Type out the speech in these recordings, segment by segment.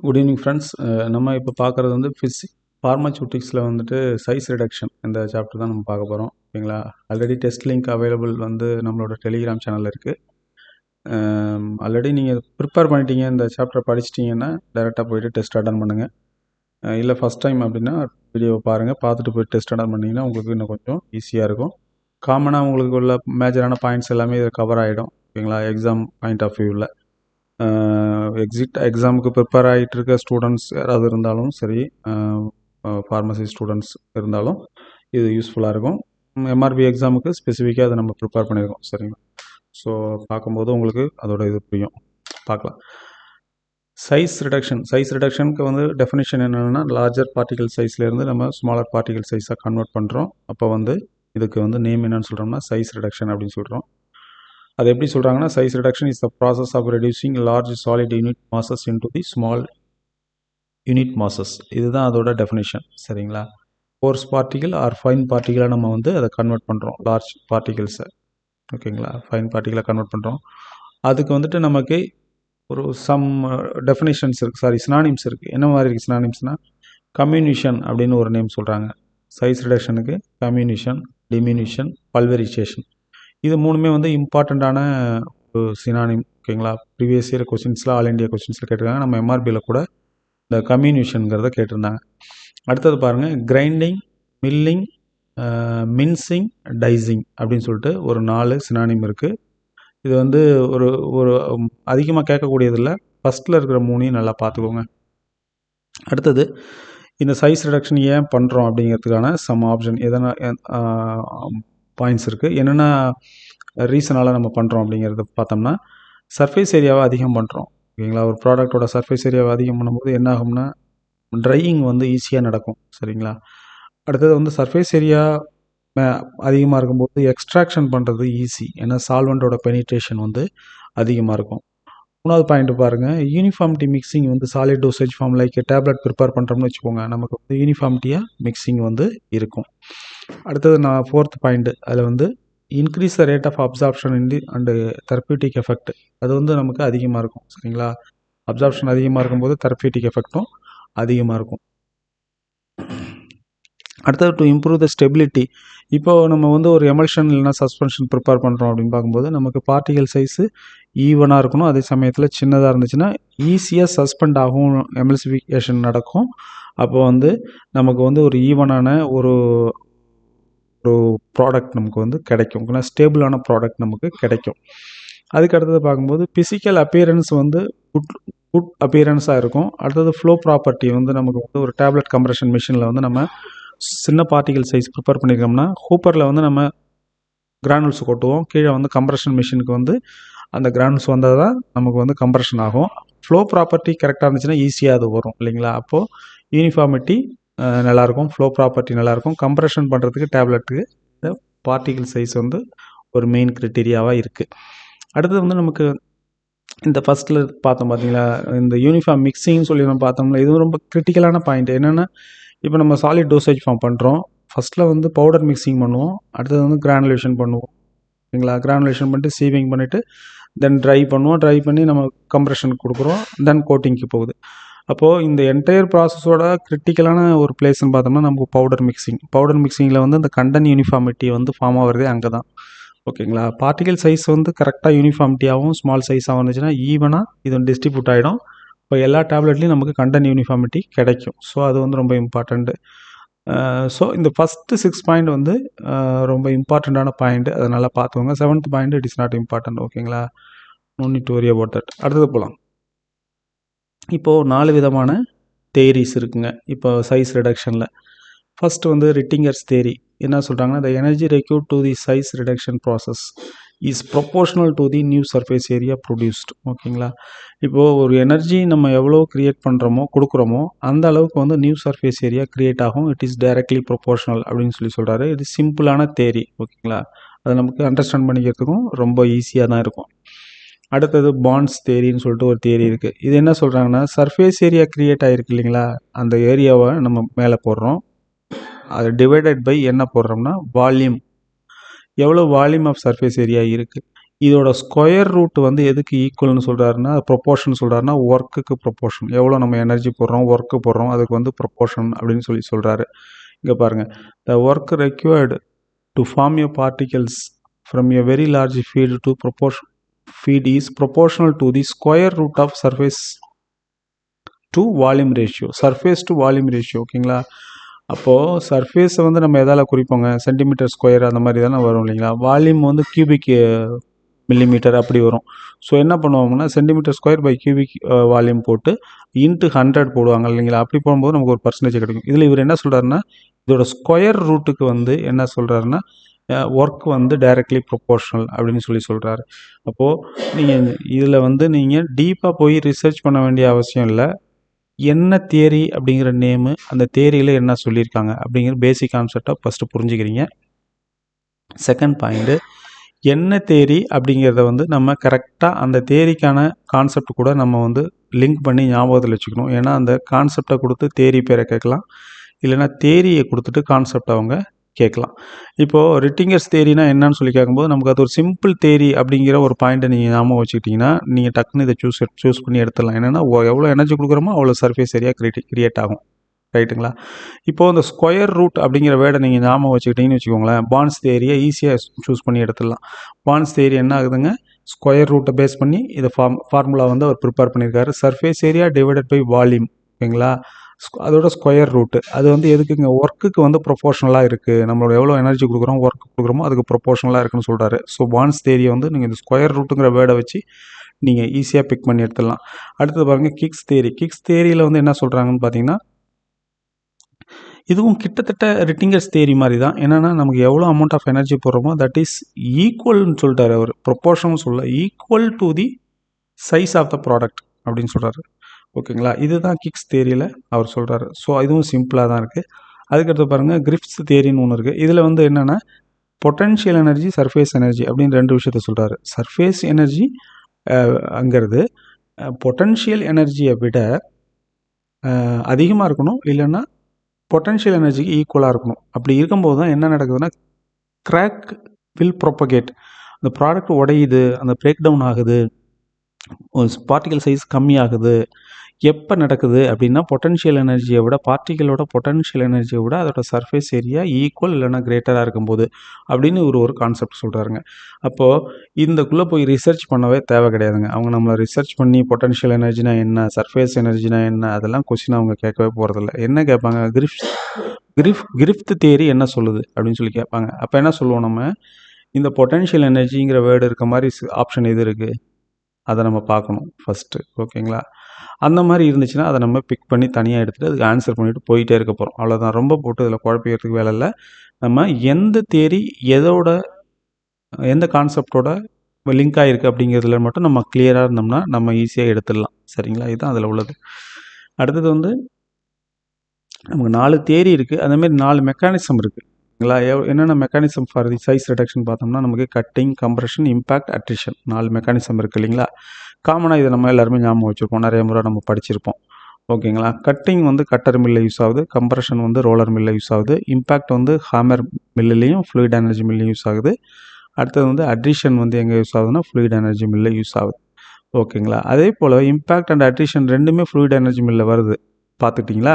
Good evening friends. நம்ம இப்போ பார்க்குறது வந்து ஃபார்மசூட்டிக்ஸில் வந்துட்டு சைஸ் ரிடக்ஷன் இந்த சாப்டர் தான் நம்ம பார்க்க போகிறோம். ஓகேங்களா? ஆல்ரெடி டெஸ்ட் லிங்க் அவைலபிள் வந்து நம்மளோட டெலிகிராம் சேனலில் இருக்குது. ஆல்ரெடி நீங்கள் ப்ரிப்பேர் பண்ணிட்டீங்க, இந்த சாப்டரை படிச்சிட்டிங்கன்னா டேரெக்டாக போய்ட்டு டெஸ்ட் அட்டன் பண்ணுங்கள். இல்லை ஃபஸ்ட் டைம் அப்படின்னா வீடியோவை பாருங்கள், பார்த்துட்டு போய் டெஸ்ட் அட்டன் பண்ணிங்கன்னா உங்களுக்கு இன்னும் கொஞ்சம் ஈஸியாக இருக்கும். காமனாக உங்களுக்கு உள்ள மேஜரான பாயிண்ட்ஸ் எல்லாமே இதில் கவர் ஆகிடும். ஓகேங்களா? எக்ஸாம் பாயிண்ட் ஆஃப் வியூவில் எக்ஸாமுக்கு ப்ரிப்பேர் ஆகிட்டு இருக்க ஸ்டூடெண்ட்ஸ் யாராவது இருந்தாலும் சரி, ஃபார்மசி ஸ்டூடெண்ட்ஸ் இருந்தாலும் இது யூஸ்ஃபுல்லாக இருக்கும். எம்ஆர்பி எக்ஸாமுக்கு ஸ்பெசிஃபிக்காக அதை நம்ம ப்ரிப்பேர் பண்ணியிருக்கோம். சரிங்களா? ஸோ பார்க்கும்போது உங்களுக்கு அதோட இது புரியும். பார்க்கலாம். சைஸ் ரிடக்ஷனுக்கு வந்து டெஃபினிஷன் என்னென்னா, லார்ஜர் பார்ட்டிகல் சைஸ்லேருந்து நம்ம ஸ்மாலர் பார்ட்டிகல் சைஸாக கன்வெர்ட் பண்ணுறோம். அப்போ வந்து இதுக்கு வந்து நேம் என்னன்னு சொல்கிறோம்னா சைஸ் ரிடக்ஷன் அப்படின்னு சொல்கிறோம். அது எப்படி சொல்கிறாங்கன்னா, size reduction is the process of reducing large solid unit masses into the small unit masses. இதுதான் அதோட டெஃபினேஷன். சரிங்களா? கோர்ஸ் பார்ட்டிகல் ஆர் ஃபைன் பார்ட்டிகலாக நம்ம வந்து அதை கன்வெர்ட் பண்ணுறோம். லார்ஜ் பார்ட்டிகல்ஸை, ஓகேங்களா, ஃபைன் பார்ட்டிகலாக கன்வெர்ட் பண்ணுறோம். அதுக்கு வந்துட்டு நமக்கு ஒரு சம் டெஃபினேஷன்ஸ் இருக்குது, சினானிம்ஸ் இருக்குது. என்ன மாதிரி இருக்குது சினானிம்ஸ்னால், கம்யூனிஷன் அப்படின்னு ஒரு நேம் சொல்கிறாங்க சைஸ் ரிடக்ஷனுக்கு. கம்யூனிஷன், டிமினிஷன், பல்வரைசேஷன், இது மூணுமே வந்து இம்பார்ட்டண்ட்டான ஒரு சினானிம். ஓகேங்களா? ப்ரீவியஸ் இயர் கொஸ்டின்ஸில், ஆல் இண்டியா கொஸ்டின்ஸில் கேட்டிருக்காங்க. நம்ம எம்ஆர்பியில் கூட இந்த கம்யூனிஷனுங்கிறத கேட்டிருந்தாங்க. அடுத்தது பாருங்கள், கிரைண்டிங், மில்லிங், மின்சிங், டைசிங் அப்படின்னு சொல்லிட்டு ஒரு 4 சினானிம் இருக்குது. இது வந்து ஒரு ஒரு அதிகமாக கேட்கக்கூடியதில்லை. ஃபஸ்ட்டில் இருக்கிற 3ஐயும் நல்லா பார்த்துக்கோங்க. அடுத்தது, இந்த சைஸ் ரிடக்ஷன் ஏன் பண்ணுறோம் அப்படிங்கிறதுக்கான சம் ஆப்ஷன் எதனா பாயிண்ட்ஸ் இருக்குது. என்னென்ன ரீசனால் நம்ம பண்ணுறோம் அப்படிங்கிறத பார்த்தோம்னா, சர்ஃபேஸ் ஏரியாவை அதிகம் பண்ணுறோம். ஓகேங்களா? ஒரு ப்ராடக்டோட சர்ஃபேஸ் ஏரியாவை அதிகம் பண்ணும்போது என்ன ஆகும்னா, ட்ரையிங் வந்து ஈஸியாக நடக்கும். சரிங்களா? அடுத்தது வந்து சர்ஃபேஸ் ஏரியா அதிகமாக இருக்கும்போது எக்ஸ்ட்ராக்ஷன் பண்ணுறது ஈஸி. ஏன்னா சால்வெண்ட்டோட பெனிட்ரேஷன் வந்து அதிகமாக இருக்கும். 3வது பாயிண்ட் பாருங்கள், யூனிஃபார்மிட்டி மிக்சிங் வந்து solid dosage form like tablet prepare பண்ணுறோம்னு வச்சுக்கோங்க, நமக்கு வந்து யூனிஃபார்மிட்டியாக மிக்சிங் வந்து இருக்கும். அடுத்தது 4th பாயிண்ட், அதில் வந்து increase the rate of absorption and therapeutic effect, அது வந்து நமக்கு அதிகமாக இருக்கும். சரிங்களா? அப்சார்ப்ஷன் அதிகமாக இருக்கும்போது தெரப்யூட்டிக் எஃபெக்டும் அதிகமாக இருக்கும். அடுத்தது டு இம்ப்ரூவ் த ஸ்டெபிலிட்டி. இப்போது நம்ம வந்து ஒரு எமல்ஷன் இல்லைனா சஸ்பென்ஷன் ப்ரிப்பேர் பண்ணுறோம் அப்படின்னு பார்க்கும்போது நமக்கு பார்ட்டிகல் சைஸு ஈவனாக இருக்கணும். அதே சமயத்தில் சின்னதாக இருந்துச்சுன்னா ஈஸியாக சஸ்பெண்ட் ஆகும், எமல்சிஃபிகேஷன் நடக்கும். அப்போ வந்து நமக்கு வந்து ஒரு ஈவனான ஒரு ப்ராடக்ட் நமக்கு வந்து கிடைக்கும். ஸ்டேபிளான ப்ராடக்ட் நமக்கு கிடைக்கும். அதுக்கு அடுத்தது பார்க்கும்போது ஃபிசிக்கல் அப்பியரன்ஸ் வந்து குட் அப்பியரன்ஸாக இருக்கும். அடுத்தது ஃப்ளோ ப்ராப்பர்ட்டி வந்து நமக்கு வந்து ஒரு டேப்லெட் கம்ப்ரெஷன் மிஷினில் வந்து நம்ம சின்ன பார்ட்டிகல் சைஸ் ப்ரிப்பேர் பண்ணியிருக்கோம்னா ஹூப்பரில் வந்து நம்ம கிரானுல்ஸ் கொட்டுவோம். கீழே வந்து கம்ப்ரெஷன் மிஷினுக்கு வந்து அந்த கிரானுல்ஸ் வந்தால் தான் நமக்கு வந்து கம்ப்ரெஷன் ஆகும். ஃப்ளோ ப்ராப்பர்ட்டி கரெக்டாக இருந்துச்சுன்னா ஈஸியாக அது வரும் இல்லைங்களா? அப்போது யூனிஃபார்மிட்டி நல்லாயிருக்கும், ஃப்ளோ ப்ராப்பர்ட்டி நல்லாயிருக்கும். கம்ப்ரெஷன் பண்ணுறதுக்கு டேப்லெட்டுக்கு இந்த பார்ட்டிகல் சைஸ் வந்து ஒரு மெயின் க்ரைட்டீரியாவாக இருக்குது. அடுத்தது வந்து நமக்கு இந்த ஃபஸ்ட்டில் பார்த்தோம் பார்த்தீங்களா, இந்த யூனிஃபார்ம் மிக்சிங்னு சொல்லி நம்ம பார்த்தோம்னா இதுவும் ரொம்ப கிரிட்டிக்கலான பாயிண்ட். என்னென்னா, இப்போ நம்ம சாலிட் டோசேஜ் ஃபார்ம் பண்ணுறோம். ஃபஸ்ட்டில் வந்து பவுடர் மிக்சிங் பண்ணுவோம், அடுத்தது வந்து கிரானுலேஷன் பண்ணுவோம். ஓகேங்களா? கிரானுலேஷன் பண்ணிட்டு சீவிங் பண்ணிவிட்டு தென் ட்ரை பண்ணுவோம். ட்ரை பண்ணி நம்ம கம்ப்ரெஷன் கொடுக்குறோம், தென் கோட்டிங்க்கு போகுது. அப்போது இந்த என்டையர் ப்ராசஸோட கிரிட்டிக்கலான ஒரு பிளேஸ்ன்னு பார்த்தோம்னா நமக்கு பவுடர் மிக்சிங்கில் வந்து அந்த கண்டன் யூனிஃபார்மிட்டி வந்து ஃபார்ம் ஆகிறதே அங்கே தான். ஓகேங்களா? பார்ட்டிகல் சைஸ் வந்து கரெக்டாக யூனிஃபார்மிட்டியாகவும் ஸ்மால் சைஸாக வந்துச்சுன்னா ஈவனாக இது டிஸ்ட்ரிபியூட் ஆகிடும். இப்போ எல்லா டேப்லெட்லேயும் நமக்கு கண்டன் யூனிஃபார்மிட்டி கிடைக்கும். ஸோ அது வந்து ரொம்ப இம்பார்ட்டண்ட்டு. ஸோ இந்த ஃபஸ்ட்டு 6 பாயிண்ட் வந்து ரொம்ப இம்பார்ட்டண்ட்டான பாயிண்ட்டு, அதை நல்லா பார்த்துக்கோங்க. 7th point it is not important. ஓகேங்களா? No need to worry about that. அடுத்தது போகலாம். இப்போது 4 விதமான தேரிஸ் இருக்குங்க இப்போ சைஸ் ரிடக்ஷனில். ஃபஸ்ட்டு வந்து ரிட்டிங்கர்ஸ் தேரி என்ன சொல்கிறாங்கன்னா, the energy required to the size reduction process is proportional to the new surface area produced. ஓகேங்களா? இப்போது ஒரு எனர்ஜி நம்ம எவ்வளோ க்ரியேட் பண்ணுறோமோ கொடுக்குறோமோ அந்த அளவுக்கு வந்து நியூ சர்ஃபேஸ் ஏரியா க்ரியேட் ஆகும். இட் இஸ் டைரக்ட்லி ப்ரொப்போர்ஷனல் அப்படின்னு சொல்கிறாரு. இது சிம்பிளான தேரி. ஓகேங்களா? அதை நமக்கு அண்டர்ஸ்டாண்ட் பண்ணிக்கிறதுக்கும் ரொம்ப ஈஸியாக தான் இருக்கும். அடுத்தது பாண்ட்ஸ் தேரின்னு சொல்லிட்டு ஒரு தேரி இருக்குது. இது என்ன சொல்கிறாங்கன்னா, சர்ஃபேஸ் ஏரியா க்ரியேட் ஆகிருக்கு இல்லைங்களா, அந்த ஏரியாவை நம்ம மேலே போடுறோம். அது டிவைடட் பை என்ன போடுறோம்னா வால்யூம், எவ்வளோ வால்யூம் ஆஃப் சர்ஃபேஸ் ஏரியா இருக்குது. இதோட ஸ்கொயர் ரூட் வந்து எதுக்கு ஈக்குவல்னு சொல்கிறாருன்னா ப்ரொப்போர்ஷன் சொல்கிறாருன்னா ஒர்க்குக்கு ப்ரொப்போர்ஷன். எவ்வளோ நம்ம எனர்ஜி போடுறோம், ஒர்க்கு போடுறோம், அதுக்கு வந்து ப்ரொப்போர்ஷன் அப்படின்னு சொல்லி சொல்கிறாரு. இங்கே பாருங்கள், the work required to form your particles from a very large field to feed is proportional to the square root of surface to volume ratio. Surface to volume ratio, ஓகேங்களா? அப்போது சர்ஃபேஸை வந்து நம்ம எதால் குறிப்போங்க, சென்டிமீட்டர் ஸ்கொயர் அந்த மாதிரி தானே வரும் இல்லைங்களா? வால்யூம் வந்து கியூபிக் மில்லிமீட்டர் அப்படி வரும். ஸோ என்ன பண்ணுவாங்கன்னா centimetre square by cubic volume போட்டு இன்ட்டு 100 போடுவாங்க இல்லைங்களா? அப்படி போகும்போது நமக்கு ஒரு பர்சன்டேஜ் கிடைக்கும். இதில் இவர் என்ன சொல்கிறாருன்னா இதோட ஸ்கொயர் ரூட்டுக்கு வந்து என்ன சொல்கிறாருன்னா ஒர்க் வந்து டைரக்ட்லி ப்ரொப்போர்ஷனல் அப்படின்னு சொல்லி சொல்கிறாரு. அப்போது நீங்கள் இதில் வந்து நீங்கள் டீப்பாக போய் ரிசர்ச் பண்ண வேண்டிய அவசியம் இல்லை. என்ன தியரி அப்படிங்கிற நேமு, அந்த தியரியில் என்ன சொல்லியிருக்காங்க அப்படிங்கிற பேசிக் கான்செப்டை ஃபஸ்ட்டு புரிஞ்சுக்கிறீங்க. செகண்ட் பாயிண்ட்டு, என்ன தேரி அப்படிங்கிறத வந்து நம்ம கரெக்டாக அந்த தேரிக்கான கான்செப்ட் கூட நம்ம வந்து லிங்க் பண்ணி ஞாபகத்தில் வச்சுக்கணும். ஏன்னா அந்த கான்செப்டை கொடுத்து தேரி பேரை கேட்கலாம், இல்லைனா தேரியை கொடுத்துட்டு கான்செப்ட் அவங்க கேட்கலாம். இப்போது ரிட்டிங்கர்ஸ் தேரினா என்னன்னு சொல்லி கேட்கும்போது நமக்கு அது ஒரு சிம்பிள் தேரி அப்படிங்கிற ஒரு பாயிண்ட்டை நீங்கள் ஞாபகம் வச்சுக்கிட்டிங்கன்னா நீங்கள் டக்குன்னு இதை சூஸ் பண்ணி எடுத்துடலாம். என்னென்னா எவ்வளோ எனர்ஜி கொடுக்குறோமோ அவ்வளோ சர்ஃபேஸ் ஏரியா கிரியேட் ஆகும். ரைட்டுங்களா? இப்போது இந்த ஸ்கொயர் ரூட் அப்படிங்கிற வேர்டை நீங்கள் ஞாபகம் வச்சுக்கிட்டிங்கன்னு வச்சுக்கோங்களேன், பான்ஸ் தேரியை ஈஸியாக சூஸ் பண்ணி எடுத்துடலாம். பான்ஸ் தேரி என்ன ஆகுதுங்க, ஸ்கொயர் ரூட்டை பேஸ் பண்ணி இதை ஃபார்முலா வந்து அவர் ப்ரிப்பேர் பண்ணியிருக்காரு. Surface area divided by volume, ஓகேங்களா? அதோட ஸ்கொயர் ரூட்டு அது வந்து எதுக்குங்க, ஒர்க்குக்கு வந்து ப்ரொபோர்ஷனலாக இருக்குது. நம்மளோட எவ்வளோ எனர்ஜி கொடுக்குறோம், ஒர்க் கொடுக்குறோமோ அதுக்கு ப்ரொபோர்ஷனலாக இருக்குன்னு சொல்கிறாரு. ஸோ பான்ஸ் தேரியை வந்து நீங்கள் இந்த ஸ்கொயர் ரூட்டுங்கிற வேர்டை வச்சு நீங்கள் ஈஸியாக பிக் பண்ணி எடுத்துடலாம். அடுத்தது பாருங்கள் கிக்ஸ் தேரி. கிக்ஸ் தேரியில் வந்து என்ன சொல்கிறாங்கன்னு பார்த்தீங்கன்னா இதுவும் கிட்டத்தட்ட ரிட்டிங்கர்ஸ் தேரி மாதிரி தான். என்னென்னா நமக்கு எவ்வளோ அமௌண்ட் ஆஃப் எனர்ஜி போடுறோமோ தட் இஸ் ஈக்குவல்னு சொல்லிட்டாரு அவர். ப்ரொப்போர்ஷன் சொல்ல equal to the size of the product அப்படின்னு சொல்கிறாரு. ஓகேங்களா? இதுதான் கிக்ஸ் தேரியில் அவர் சொல்கிறாரு. ஸோ இதுவும் சிம்பிளாக தான் இருக்குது. அதுக்கடுத்து பாருங்கள் கிரிஃப்ஸ் தேரின்னு ஒன்று இருக்குது. இதில் வந்து என்னென்னா பொட்டன்ஷியல் எனர்ஜி, சர்ஃபேஸ் எனர்ஜி அப்படின்னு ரெண்டு விஷயத்த சொல்கிறாரு. சர்ஃபேஸ் எனர்ஜி அங்கிறது பொட்டன்ஷியல் எனர்ஜியை விட அதிகமாக இருக்கணும், இல்லைன்னா பொட்டன்ஷியல் எனர்ஜிக்கு ஈக்குவலாக இருக்கணும். அப்படி இருக்கும்போது தான் என்ன நடக்குதுன்னா கிராக் வில் ப்ரொப்பகேட். அந்த ப்ராடக்ட் உடையுது, அந்த பிரேக் டவுன் ஆகுது, பார்ட்டிகல் சைஸ் கம்மியாகுது. எப்போ நடக்குது அப்படின்னா பொட்டன்ஷியல் எனர்ஜியை விட, பார்ட்டிகளோட பொட்டன்ஷியல் எனர்ஜியை விட அதோட சர்ஃபேஸ் ஏரியா ஈக்குவல் இல்லைனா கிரேட்டராக இருக்கும்போது அப்படின்னு ஒரு கான்செப்ட் சொல்கிறாருங்க. அப்போது இந்தக்குள்ளே போய் ரிசர்ச் பண்ணவே தேவை கிடையாதுங்க. அவங்க நம்மளை ரிசர்ச் பண்ணி பொட்டன்ஷியல் எனர்ஜினா என்ன, சர்ஃபேஸ் எனர்ஜினா என்ன, அதெல்லாம் கொஸ்டின் அவங்க கேட்கவே போகிறதில்ல. என்ன கேட்பாங்க, கிரிஃப்த் தியரி என்ன சொல்லுது அப்படின்னு சொல்லி கேட்பாங்க. அப்போ என்ன சொல்லுவோம், நம்ம இந்த பொட்டன்ஷியல் எனர்ஜிங்கிற வேர்டு இருக்க மாதிரி ஆப்ஷன் எது இருக்குது அதை நம்ம பார்க்கணும் ஃபஸ்ட்டு. ஓகேங்களா? அந்த மாதிரி இருந்துச்சுன்னா அதை நம்ம பிக் பண்ணி தனியாக எடுத்துகிட்டு அதுக்கு ஆன்சர் பண்ணிவிட்டு போயிட்டே இருக்க போகிறோம். அவ்வளோதான். ரொம்ப போட்டு இதில் குழப்பிக்கிறதுக்கு வேலை இல்லை. நம்ம எந்த தியரி எந்த கான்செப்டோட லிங்க் ஆகிருக்கு அப்படிங்கிறதுல மட்டும் நம்ம கிளியராக இருந்தோம்னா நம்ம ஈஸியாக எடுத்துடலாம். சரிங்களா? இதுதான் அதில் உள்ளது. அடுத்தது வந்து நமக்கு 4 தியரி இருக்குது, அதேமாதிரி 4 மெக்கானிசம் இருக்குது. என்னென்ன mechanism for the size reduction பார்த்தோம்னா நமக்கு cutting, compression, impact, attrition 4 mechanism இருக்குது இல்லைங்களா? காமனாக இதை நம்ம எல்லாருமே ஞாபகம் வச்சுருப்போம், நிறைய முறை நம்ம படிச்சிருப்போம். ஓகேங்களா? கட்டிங் வந்து கட்டர் மில்லில் யூஸ் ஆகுது, கம்ப்ரெஷன் வந்து ரோலர் மில்லில் யூஸ் ஆகுது, இம்பேக்ட் வந்து ஹேமர் மில்லையும் ஃப்ளூயிட் எனர்ஜி மில்லையும் யூஸ் ஆகுது. அடுத்தது வந்து அட்ரிஷன் வந்து எங்கே யூஸ் ஆகுதுன்னா ஃப்ளூயிட் எனர்ஜி மில்லில் யூஸ் ஆகுது. ஓகேங்களா? அதே போல் இம்பேக்ட் அண்ட் அட்ரிஷன் ரெண்டுமே ஃப்ளூயிட் எனர்ஜி மில்லில் வருது, பார்த்துட்டிங்களா?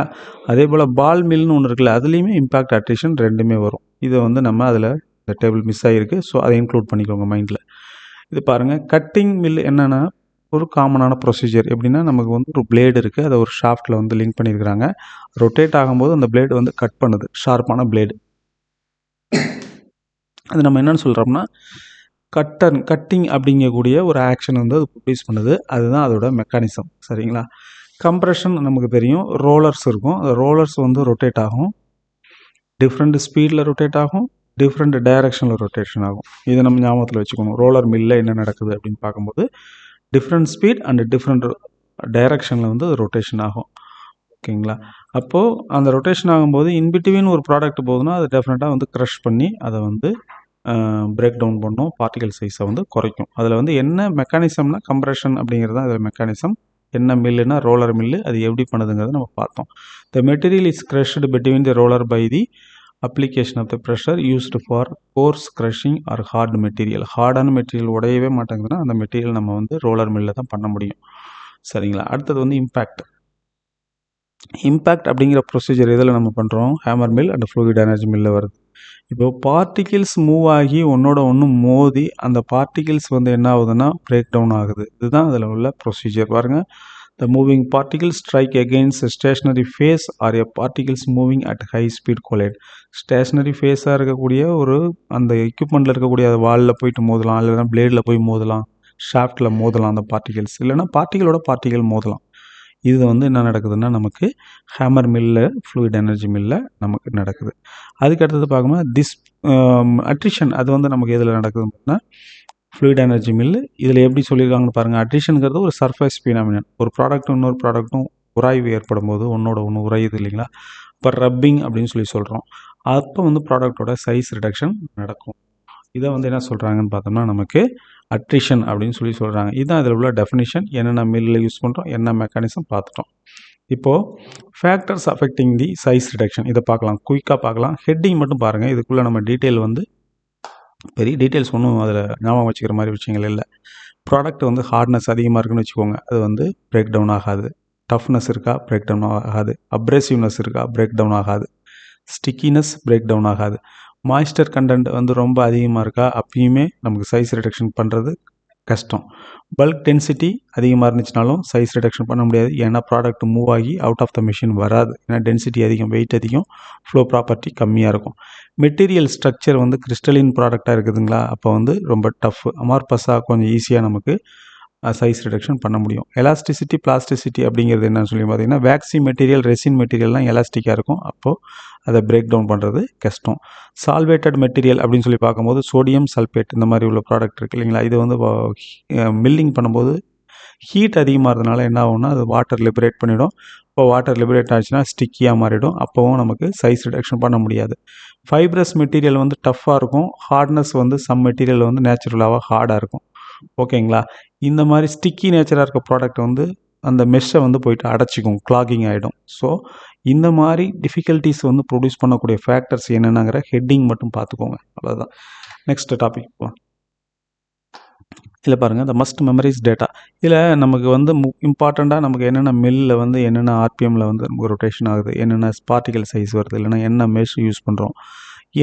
அதே போல் பால் மில்னு ஒன்று இருக்குல்ல, அதுலேயுமே இம்பேக்ட் அட்ரிஷன் ரெண்டுமே வரும். இதை வந்து நம்ம அதில் இந்த டேபிள் மிஸ் ஆகிருக்கு, ஸோ அதை இன்க்ளூட் பண்ணிக்கோங்க மைண்டில். இது பாருங்கள், கட்டிங் மில் என்னென்னா ஒரு காமனான ப்ரொசீஜர். எப்படின்னா நமக்கு வந்து ஒரு பிளேடு இருக்குது, அதை ஒரு ஷாஃப்ட்டில் வந்து லிங்க் பண்ணியிருக்கிறாங்க. ரொட்டேட் ஆகும்போது அந்த பிளேடு வந்து கட் பண்ணுது, ஷார்ப்பான பிளேடு. அது நம்ம என்னென்னு சொல்கிறோம்னா கட்டிங் அப்படிங்கக்கூடிய ஒரு ஆக்ஷன் வந்து அது ப்ரொடியூஸ் பண்ணுது. அதுதான் அதோட மெக்கானிசம். சரிங்களா? கம்ப்ரெஷன் நமக்கு தெரியும், ரோலர்ஸ் இருக்கும். அந்த ரோலர்ஸ் வந்து ரொட்டேட் ஆகும், டிஃப்ரெண்ட் ஸ்பீடில் ரொட்டேட் ஆகும், டிஃப்ரெண்ட் டைரக்ஷனில் ரொட்டேஷன் ஆகும். இதை நம்ம ஞாபகத்தில் வச்சுக்கணும். ரோலர் மில்லில் என்ன நடக்குது அப்படின்னு பார்க்கும்போது டிஃப்ரெண்ட் ஸ்பீட் அண்ட் டிஃப்ரெண்ட் டைரக்ஷனில் வந்து ரொட்டேஷன் ஆகும். ஓகேங்களா? அப்போது அந்த ரொட்டேஷன் ஆகும்போது இன்பிட்வீன் ஒரு ப்ராடக்ட் போகுதுன்னா அது டெஃபினட்டாக வந்து க்ரஷ் பண்ணி அதை வந்து பிரேக் டவுன் பண்ணும், பார்ட்டிகல் சைஸை வந்து குறைக்கும். அதில் வந்து என்ன மெக்கானிசம்னா கம்ப்ரெஷன் அப்படிங்கிறது தான் அதில் மெக்கானிசம். என்ன மில்லுனா ரோலர் மில்லு, அது எப்படி பண்ணுதுங்கிறத நம்ம பார்த்தோம். The material is crushed between the roller by the application of the pressure used for coarse crushing or hard material. ஹார்டான மெட்டீரியல் உடையவே மாட்டேங்குதுன்னா அந்த மெட்டீரியல் நம்ம வந்து ரோலர் மில்லில் தான் பண்ண முடியும். சரிங்களா. அடுத்தது வந்து இம்பேக்ட். இம்பேக்ட் அப்படிங்கிற ப்ரொசீஜர் இதில் நம்ம பண்ணுறோம், hammer mill and fluid energy மில்லில் வருது. இப்போ பார்ட்டிகிள்ஸ் மூவ் ஆகி ஒன்றோட ஒன்று மோதி அந்த பார்ட்டிகிள்ஸ் வந்து என்ன ஆகுதுன்னா பிரேக் டவுன் ஆகுது. இதுதான் அதில் உள்ள ப்ரொசீஜர். பாருங்கள், the moving particles strike against stationary face or a particles moving at high speed collide. Stationary ஃபேஸாக இருக்கக்கூடிய ஒரு அந்த எக்யூப்மெண்ட்டில் இருக்கக்கூடிய அது வாலில் போயிட்டு மோதலாம், இல்லைன்னா பிளேடில் போய் மோதலாம், ஷாஃப்டில் மோதலாம் அந்த பார்ட்டிகிள்ஸ், இல்லைனா பார்ட்டிகளோட பார்ட்டிகள் மோதலாம். இது வந்து என்ன நடக்குதுன்னா நமக்கு ஹேமர் மில்லில், ஃப்ளூயிட் எனர்ஜி மில்லில் நமக்கு நடக்குது. அதுக்கு அடுத்தது பார்க்கும்போது திஸ் அட்ரிஷன், அது வந்து நமக்கு எதில் நடக்குது அப்படின்னா ஃப்ளூயிட் எனர்ஜி மில்லு. இதில் எப்படி சொல்லியிருக்காங்கன்னு பாருங்கள். அட்ரிஷனுங்கிறது ஒரு சர்ஃபேஸ் ஃபினாமினன். ஒரு ப்ராடக்ட்டும் இன்னொரு ப்ராடக்ட்டும் உராய்வு ஏற்படும் போது ஒன்றோட ஒன்று உராயுது இல்லைங்களா. இப்போ ரப்பிங் அப்படின்னு சொல்லி சொல்கிறோம். அப்போ வந்து ப்ராடக்டோட சைஸ் ரிடக்ஷன் நடக்கும். இதை வந்து என்ன சொல்கிறாங்கன்னு பார்த்தோம்னா நமக்கு அட்ரிஷன் அப்படின்னு சொல்லி சொல்கிறாங்க. இதுதான் இதில் உள்ள டெஃபினிஷன். என்னென்ன மில்லில் யூஸ் பண்ணுறோம், என்ன மெக்கானிசம் பார்த்துட்டோம். இப்போது factors affecting the size reduction இதை பார்க்கலாம், குயிக்காக பார்க்கலாம். ஹெட்டிங் மட்டும் பாருங்கள். இதுக்குள்ளே நம்ம டீட்டெயில் வந்து பெரிய டீட்டெயில்ஸ் ஒன்றும் அதில் ஞாபகம் வச்சுக்கிற மாதிரி விஷயங்கள் இல்லை. ப்ராடக்ட் வந்து ஹார்ட்னஸ் அதிகமாக இருக்குன்னு வச்சுக்கோங்க, அது வந்து பிரேக் டவுன் ஆகாது. டஃப்னஸ் இருக்கா, பிரேக் டவுன் ஆகாது. அப்ரேசிவ்னஸ் இருக்கா, பிரேக் டவுன் ஆகாது. ஸ்டிக்கினஸ் பிரேக் டவுன் ஆகாது. மாய்ஸ்டர் கண்டென்ட் வந்து ரொம்ப அதிகமாக இருக்கா, அப்பயுமே நமக்கு சைஸ் ரிடக்ஷன் பண்ணுறது கஷ்டம். பல்க் டென்சிட்டி அதிகமாக இருந்துச்சுனாலும் சைஸ் ரிடக்ஷன் பண்ண முடியாது. ஏன்னா ப்ராடக்ட் மூவ் ஆகி அவுட் ஆஃப் த மிஷின் வராது. ஏன்னா டென்சிட்டி அதிகம், வெயிட் அதிகம், ஃப்ளோ ப்ராப்பர்ட்டி கம்மியாக இருக்கும். மெட்டீரியல் ஸ்ட்ரக்சர் வந்து கிறிஸ்டலின் ப்ராடக்டாக இருக்குதுங்களா, அப்போ வந்து ரொம்ப டஃப். அமார்பஸாக கொஞ்சம் ஈஸியாக நமக்கு சைஸ் ரிடக்ஷன் பண்ண முடியும். எலாஸ்டிசிட்டி, பிளாஸ்டிசிட்டி அப்படிங்கிறது என்னன்னு சொல்லி பார்த்தீங்கன்னா வேக்சி மெட்டீரியல், ரெசின் மெட்டீரியல்லாம் எலாஸ்டிக்காக இருக்கும். அப்போது அதை பிரேக் டவுன் பண்ணுறது கஷ்டம். சால்வேட்டட் மெட்டீரியல் அப்படின்னு சொல்லி பார்க்கும்போது சோடியம் சல்பேட் இந்த மாதிரி உள்ள ப்ராடக்ட் இருக்குது இல்லைங்களா. இது வந்து மில்லிங் பண்ணும்போது ஹீட் அதிகமாக இருந்தனால என்ன ஆகும்னா அது வாட்டர் லிபரேட் பண்ணிவிடும். இப்போ வாட்டர் லிபரேட் ஆச்சுன்னா ஸ்டிக்கியாக மாறிடும். அப்போவும் நமக்கு சைஸ் ரிடக்ஷன் பண்ண முடியாது. ஃபைப்ரஸ் மெட்டீரியல் வந்து டஃப்பாக இருக்கும். ஹார்ட்னஸ் வந்து சம் மெட்டீரியல் வந்து நேச்சுரலாக ஹார்டாக இருக்கும். ஓகேங்களா. இந்த மாதிரி ஸ்டிக்கி நேச்சராக இருக்க ப்ராடக்ட் வந்து அந்த மெஷ்ஷை வந்து போயிட்டு அடைச்சிக்கும், கிளாகிங் ஆகிடும். ஸோ இந்த மாதிரி டிஃபிகல்ட்டிஸ் வந்து ப்ரொடியூஸ் பண்ணக்கூடிய ஃபேக்டர்ஸ் என்னென்னங்கிற ஹெட்டிங் மட்டும் பார்த்துக்கோங்க, அவ்வளோதான். நெக்ஸ்ட் டாபிக் போகலாம். இதில் பாருங்கள், இந்த மஸ்ட் மெமரிஸ் டேட்டா. இதில் நமக்கு வந்து இம்பார்ட்டண்ட்டாக நமக்கு என்னென்ன மில்லில் வந்து என்னென்ன ஆர்பிஎம்மில் வந்து நமக்கு ரொட்டேஷன் ஆகுது, என்னென்ன பார்ட்டிகல் சைஸ் வருது, இல்லைனா என்ன மெஷ் யூஸ் பண்ணுறோம்,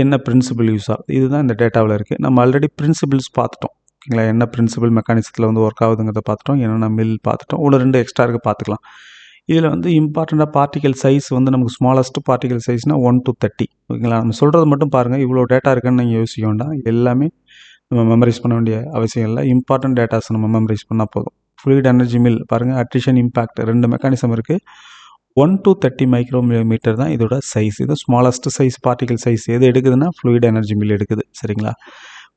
என்ன பிரின்சிபிள் யூஸ் ஆகுது, இதுதான் இந்த டேட்டாவில் இருக்குது. நம்ம ஆல்ரெடி பிரின்சிபிள்ஸ் பார்த்துட்டோம். ஓகேங்களா. என்ன பிரின்சிபல் மெக்கானிசத்தில் வந்து ஒர்க் ஆகுதுங்கிறத பார்த்துட்டோம். என்னென்ன மில் பார்த்துட்டோம். 1-2 எக்ஸ்ட்ரா இருக்குது, பார்த்துக்கலாம். இதில் வந்து இம்பார்ட்டண்ட்டாக பார்ட்டிகல் சைஸ் வந்து நமக்கு ஸ்மாலஸ்ட் பார்ட்டிகல் சைஸ்னால் 1 to 30. ஓகேங்களா. நம்ம சொல்கிறது மட்டும் பாருங்கள். இவ்வளோ டேட்டா இருக்குன்னு நீங்கள் யோசிக்க வேண்டாம். எல்லாமே நம்ம மெமரைஸ் பண்ண வேண்டிய அவசியம் இல்லை. இம்பார்ட்டன்ட் டேட்டாஸ் நம்ம மெமரைஸ் பண்ணால் போதும். ஃப்ளூயிட் எனர்ஜி மில் பாருங்கள், அட்ரிஷன், இம்பாக்ட் 2 மெக்கானிசம் இருக்குது. 1 to 30 மைக்ரோமீட்டர் தான் இதோட சைஸ். இது ஸ்மாலஸ்ட் சைஸ் பார்ட்டிகல் சைஸ் எது எடுக்குதுன்னா ஃப்ளூயிட் எனர்ஜி மில் எடுக்குது. சரிங்களா.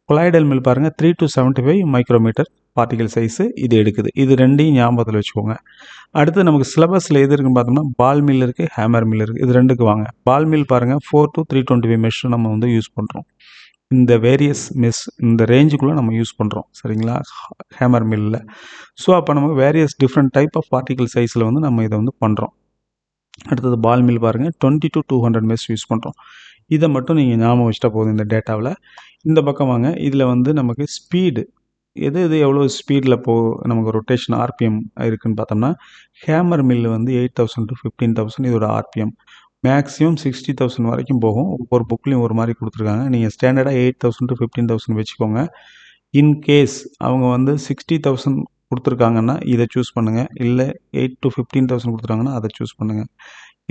கொலாய்டல் மில் பாருங்கள், 3 to 75 மைக்ரோமீட்டர் பார்ட்டிகல் சைஸு இது எடுக்குது. இது ரெண்டையும் ஞாபகத்தில் வச்சுக்கோங்க. அடுத்து நமக்கு சிலபஸில் எது இருக்குன்னு பார்த்தோம்னா பால் மில் இருக்குது, ஹேமர் மில் இருக்குது. இது ரெண்டுக்கு வாங்க. பால் மில் பாருங்கள், 4 to 325 மெஷ் நம்ம வந்து யூஸ் பண்ணுறோம். இந்த வேரியஸ் மெஷ் இந்த ரேஞ்சுக்குள்ளே நம்ம யூஸ் பண்ணுறோம். சரிங்களா, ஹேமர் மில்லில். ஸோ அப்போ நமக்கு various different type of particle சைஸில் வந்து நம்ம இதை வந்து பண்ணுறோம். அடுத்தது பால் மில் பாருங்கள், 20 to 200 மெஷ் யூஸ் பண்ணுறோம். இதை மட்டும் நீங்கள் ஞாபகம் வச்சுட்டா போதும் இந்த டேட்டாவில். இந்த பக்கம் வாங்க. இதில் வந்து நமக்கு ஸ்பீடு எது எவ்வளோ ஸ்பீடில் நமக்கு ரொட்டேஷன் ஆர்பிஎம் இருக்குதுன்னு பார்த்தோம்னா ஹேமர் மில்லு வந்து 8000 to 15000 இதோட ஆர்பிஎம். மேக்ஸிமம் 60,000 வரைக்கும் போகும். ஒவ்வொரு புக்லேயும் ஒரு மாதிரி கொடுத்துருக்காங்க. நீங்கள் ஸ்டாண்டர்டாக 8000 to 15000 வச்சுக்கோங்க. இன்கேஸ் அவங்க வந்து 60,000 கொடுத்துருக்காங்கன்னா இதை சூஸ் பண்ணுங்கள். இல்லை 8 to 15,000 கொடுத்துருக்காங்கன்னா அதை சூஸ் பண்ணுங்கள்.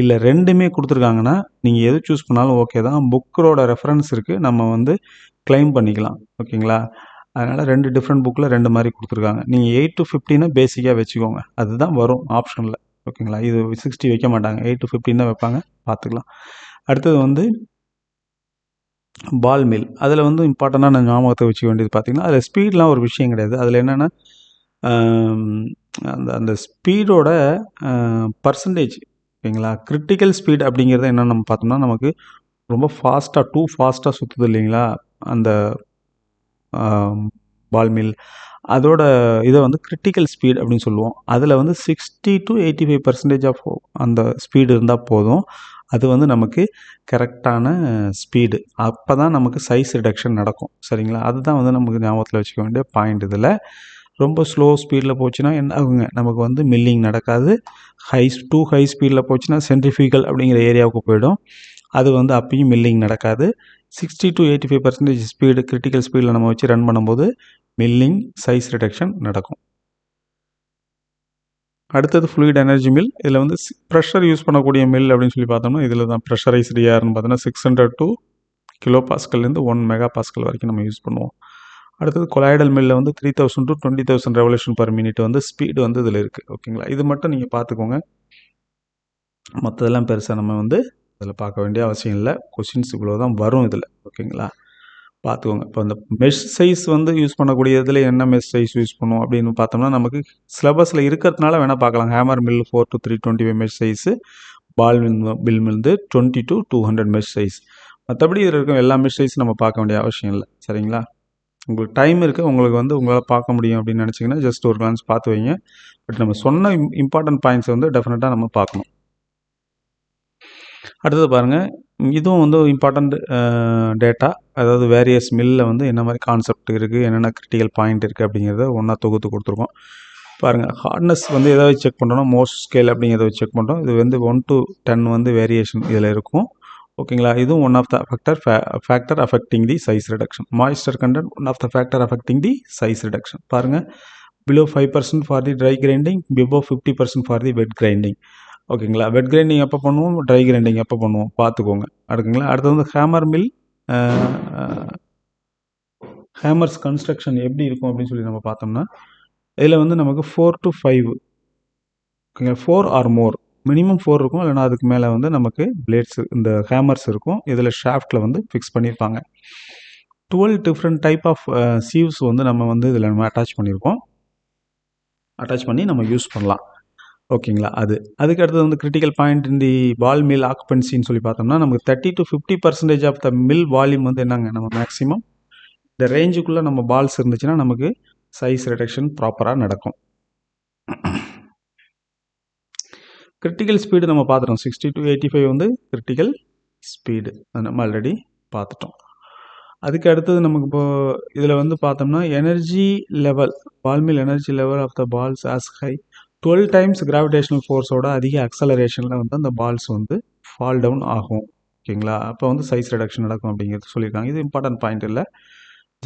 இல்லை ரெண்டுமே கொடுத்துருக்காங்கன்னா நீங்கள் எது சூஸ் பண்ணாலும் ஓகே தான். புக்கரோட ரெஃபரன்ஸ் இருக்குது, நம்ம வந்து கிளைம் பண்ணிக்கலாம். ஓகேங்களா. அதனால் 2 டிஃப்ரெண்ட் புக்கில் 2 மாதிரி கொடுத்துருக்காங்க. நீங்கள் 8 to 15 பேசிக்காக வச்சுக்கோங்க, அதுதான் வரும் ஆப்ஷனில். ஓகேங்களா. இது 60 வைக்க மாட்டாங்க, 8 to 15 தான் வைப்பாங்க, பார்த்துக்கலாம். அடுத்தது வந்து பால் மில். அதில் வந்து இம்பார்ட்டண்ட்டாக நான் ஞாபகத்தை வச்சுக்க வேண்டியது பார்த்திங்கன்னா அதில் ஸ்பீட்லாம் ஒரு விஷயம் கிடையாது. அதில் என்னென்னா அந்த ஸ்பீடோட பர்சன்டேஜ். ஓகேங்களா. கிரிட்டிக்கல் ஸ்பீட் அப்படிங்கிறத என்னென்னு நம்ம பார்த்தோம்னா நமக்கு ரொம்ப ஃபாஸ்ட்டாக டூ ஃபாஸ்ட்டாக சுற்றுது இல்லைங்களா அந்த பால் மில். அதோட இதை வந்து கிரிட்டிக்கல் ஸ்பீட் அப்படின்னு சொல்லுவோம். அதில் வந்து 60 to 85% ஆஃப் அந்த ஸ்பீடு இருந்தால் போதும். அது வந்து நமக்கு கரெக்டான ஸ்பீடு. அப்போ தான் நமக்கு சைஸ் ரிடக்ஷன் நடக்கும். சரிங்களா? அதுதான் வந்து நமக்கு ஞாபகத்தில் வச்சுக்க வேண்டிய பாயிண்ட் இதில். ரொம்ப ஸ்லோ ஸ்பீடில் போச்சுன்னா என்ன ஆகுங்க, நமக்கு வந்து மில்லிங் நடக்காது. டூ ஹை ஸ்பீடில் போச்சுன்னா சென்ட்ரிஃபியூகல் அப்படிங்கிற ஏரியாவுக்கு போயிடும். அது வந்து அப்பயும் மில்லிங் நடக்காது. 60 to 85% ஸ்பீடு கிரிட்டிக்கல் ஸ்பீடில் நம்ம வச்சு ரன் பண்ணும்போது மில்லிங் சைஸ் ரிடக்ஷன் நடக்கும். அடுத்தது ஃப்ளூயிட் எனர்ஜி மில். இதில் வந்து ப்ரெஷர் யூஸ் பண்ணக்கூடிய மில் அப்படின்னு சொல்லி பார்த்தோம்னா இதில் தான் ப்ரெஷரைஸ்டு ஏர்னு பார்த்தோன்னா 600 to கிலோ பாஸ்கல்லேருந்து 1 மெகா பாஸ்கல் வரைக்கும் நம்ம யூஸ் பண்ணுவோம். அடுத்தது கொலாய்டல் மில்லில் வந்து 3000 to 20,000 ரெவல்யூஷன் பர் மினிட் வந்து ஸ்பீடு வந்து இதில் இருக்குது. ஓகேங்களா? இது மட்டும் நீங்கள் பார்த்துக்கோங்க. மற்றதெல்லாம் பெருசாக நம்ம வந்து இதில் பார்க்க வேண்டிய அவசியம் இல்லை. கொஷின்ஸ் இவ்வளோ தான் வரும் இதில். ஓகேங்களா? பார்த்துக்கோங்க. இப்போ இந்த மெஷ் சைஸ் வந்து யூஸ் பண்ணக்கூடியதில் என்ன மெஷ் சைஸ் யூஸ் பண்ணுவோம் அப்படின்னு பார்த்தோம்னா நமக்கு சிலபஸில் இருக்கிறதுனால வேணால் பார்க்கலாம். Hammer mill 4 to 325 mesh size, ball mill வந்து 20 to 200 மெஷ் சைஸ். மற்றபடி இதில் இருக்க எல்லா மெஷ் சைஸும் நம்ம பார்க்க வேண்டிய அவசியம் இல்லை. சரிங்களா? உங்களுக்கு டைம் இருக்குது, உங்களுக்கு வந்து உங்களால் பார்க்க முடியும் அப்படின்னு நினச்சிங்கன்னா ஜஸ்ட் ஒரு கிளான்ஸ் பார்த்து வைங்க. பட் நம்ம சொன்ன இம்பார்ட்டன்ட் பாயிண்ட்ஸ் வந்து டெஃபினட்டாக நம்ம பார்க்கணும். அடுத்தது பாருங்கள், இதுவும் வந்து இம்பார்ட்டண்ட் டேட்டா. அதாவது வேரியஸ் மில்லில் வந்து என்ன மாதிரி கான்செப்ட் இருக்குது, என்னென்ன கிரிட்டிக்கல் பாயிண்ட் இருக்குது அப்படிங்கிறத ஒன்றா தொகுத்து கொடுத்துருக்கோம். பாருங்கள், ஹார்ட்னஸ் வந்து எதாவது செக் பண்ணுறோன்னா மோஸ்ட் ஸ்கேல் அப்படிங்கிறத வச்சு செக் பண்ணுறோம். இது வந்து 1 to 10 வந்து வேரியேஷன் இதில் இருக்கும். ஓகேங்களா? இதுவும் one of the factor affecting the size reduction. Moisture content one of the factor affecting the size reduction. பாருங்கள், below 5% for the dry grinding, below 50% for the wet grinding. ஓகேங்களா? வெட் கிரைண்டிங் எப்போ பண்ணுவோம், try grinding எப்போ பண்ணுவோம் பார்த்துக்கோங்க. அடுக்குங்களா? அடுத்து வந்து hammer mill, hammers construction எப்படி இருக்கும் அப்படின்னு சொல்லி நம்ம பார்த்தோம்னா இதில் வந்து நமக்கு 4 to 5, ஓகேங்களா, 4 ஆர் மோர், மினிமம் 4 இருக்கும், இல்லைனா அதுக்கு மேலே வந்து நமக்கு பிளேட்ஸ் இந்த ஹேமர்ஸ் இருக்கும். இதில் ஷாஃப்டில் வந்து ஃபிக்ஸ் பண்ணியிருப்பாங்க. 12 டிஃப்ரெண்ட் டைப் ஆஃப் சீவ்ஸ் வந்து நம்ம வந்து இதில் நம்ம அட்டாச் பண்ணியிருக்கோம். அட்டாச் பண்ணி நம்ம யூஸ் பண்ணலாம். ஓகேங்களா? அதுக்கு அடுத்தது வந்து கிரிட்டிக்கல் பாயிண்ட் இந்த பால் மில் ஆக்குபென்சின்னு சொல்லி பார்த்தோம்னா நமக்கு 30 to 50% of the mill volume வந்து என்னங்க, நம்ம மேக்ஸிமம் இந்த ரேஞ்சுக்குள்ளே நம்ம பால்ஸ் இருந்துச்சுன்னா நமக்கு சைஸ் ரிடக்ஷன் ப்ராப்பராக நடக்கும். கிரிட்டிக்கல் ஸ்பீடு நம்ம பார்த்துட்டோம். 60 to 85 வந்து கிரிட்டிக்கல் ஸ்பீடு, அது நம்ம ஆல்ரெடி பார்த்துட்டோம். அதுக்கு அடுத்தது நமக்கு இப்போது இதில் வந்து பார்த்தோம்னா energy level, ball mill energy level of the balls as high 12 times gravitational ஃபோர்ஸோட அதிக அக்சலரேஷனில் வந்து அந்த பால்ஸ் வந்து ஃபால் டவுன் ஆகும். ஓகேங்களா? அப்போ வந்து சைஸ் ரிடக்ஷன் நடக்கும் அப்படிங்கிறது சொல்லியிருக்காங்க. இது இம்பார்ட்டன்ட் பாயிண்ட் இல்லை,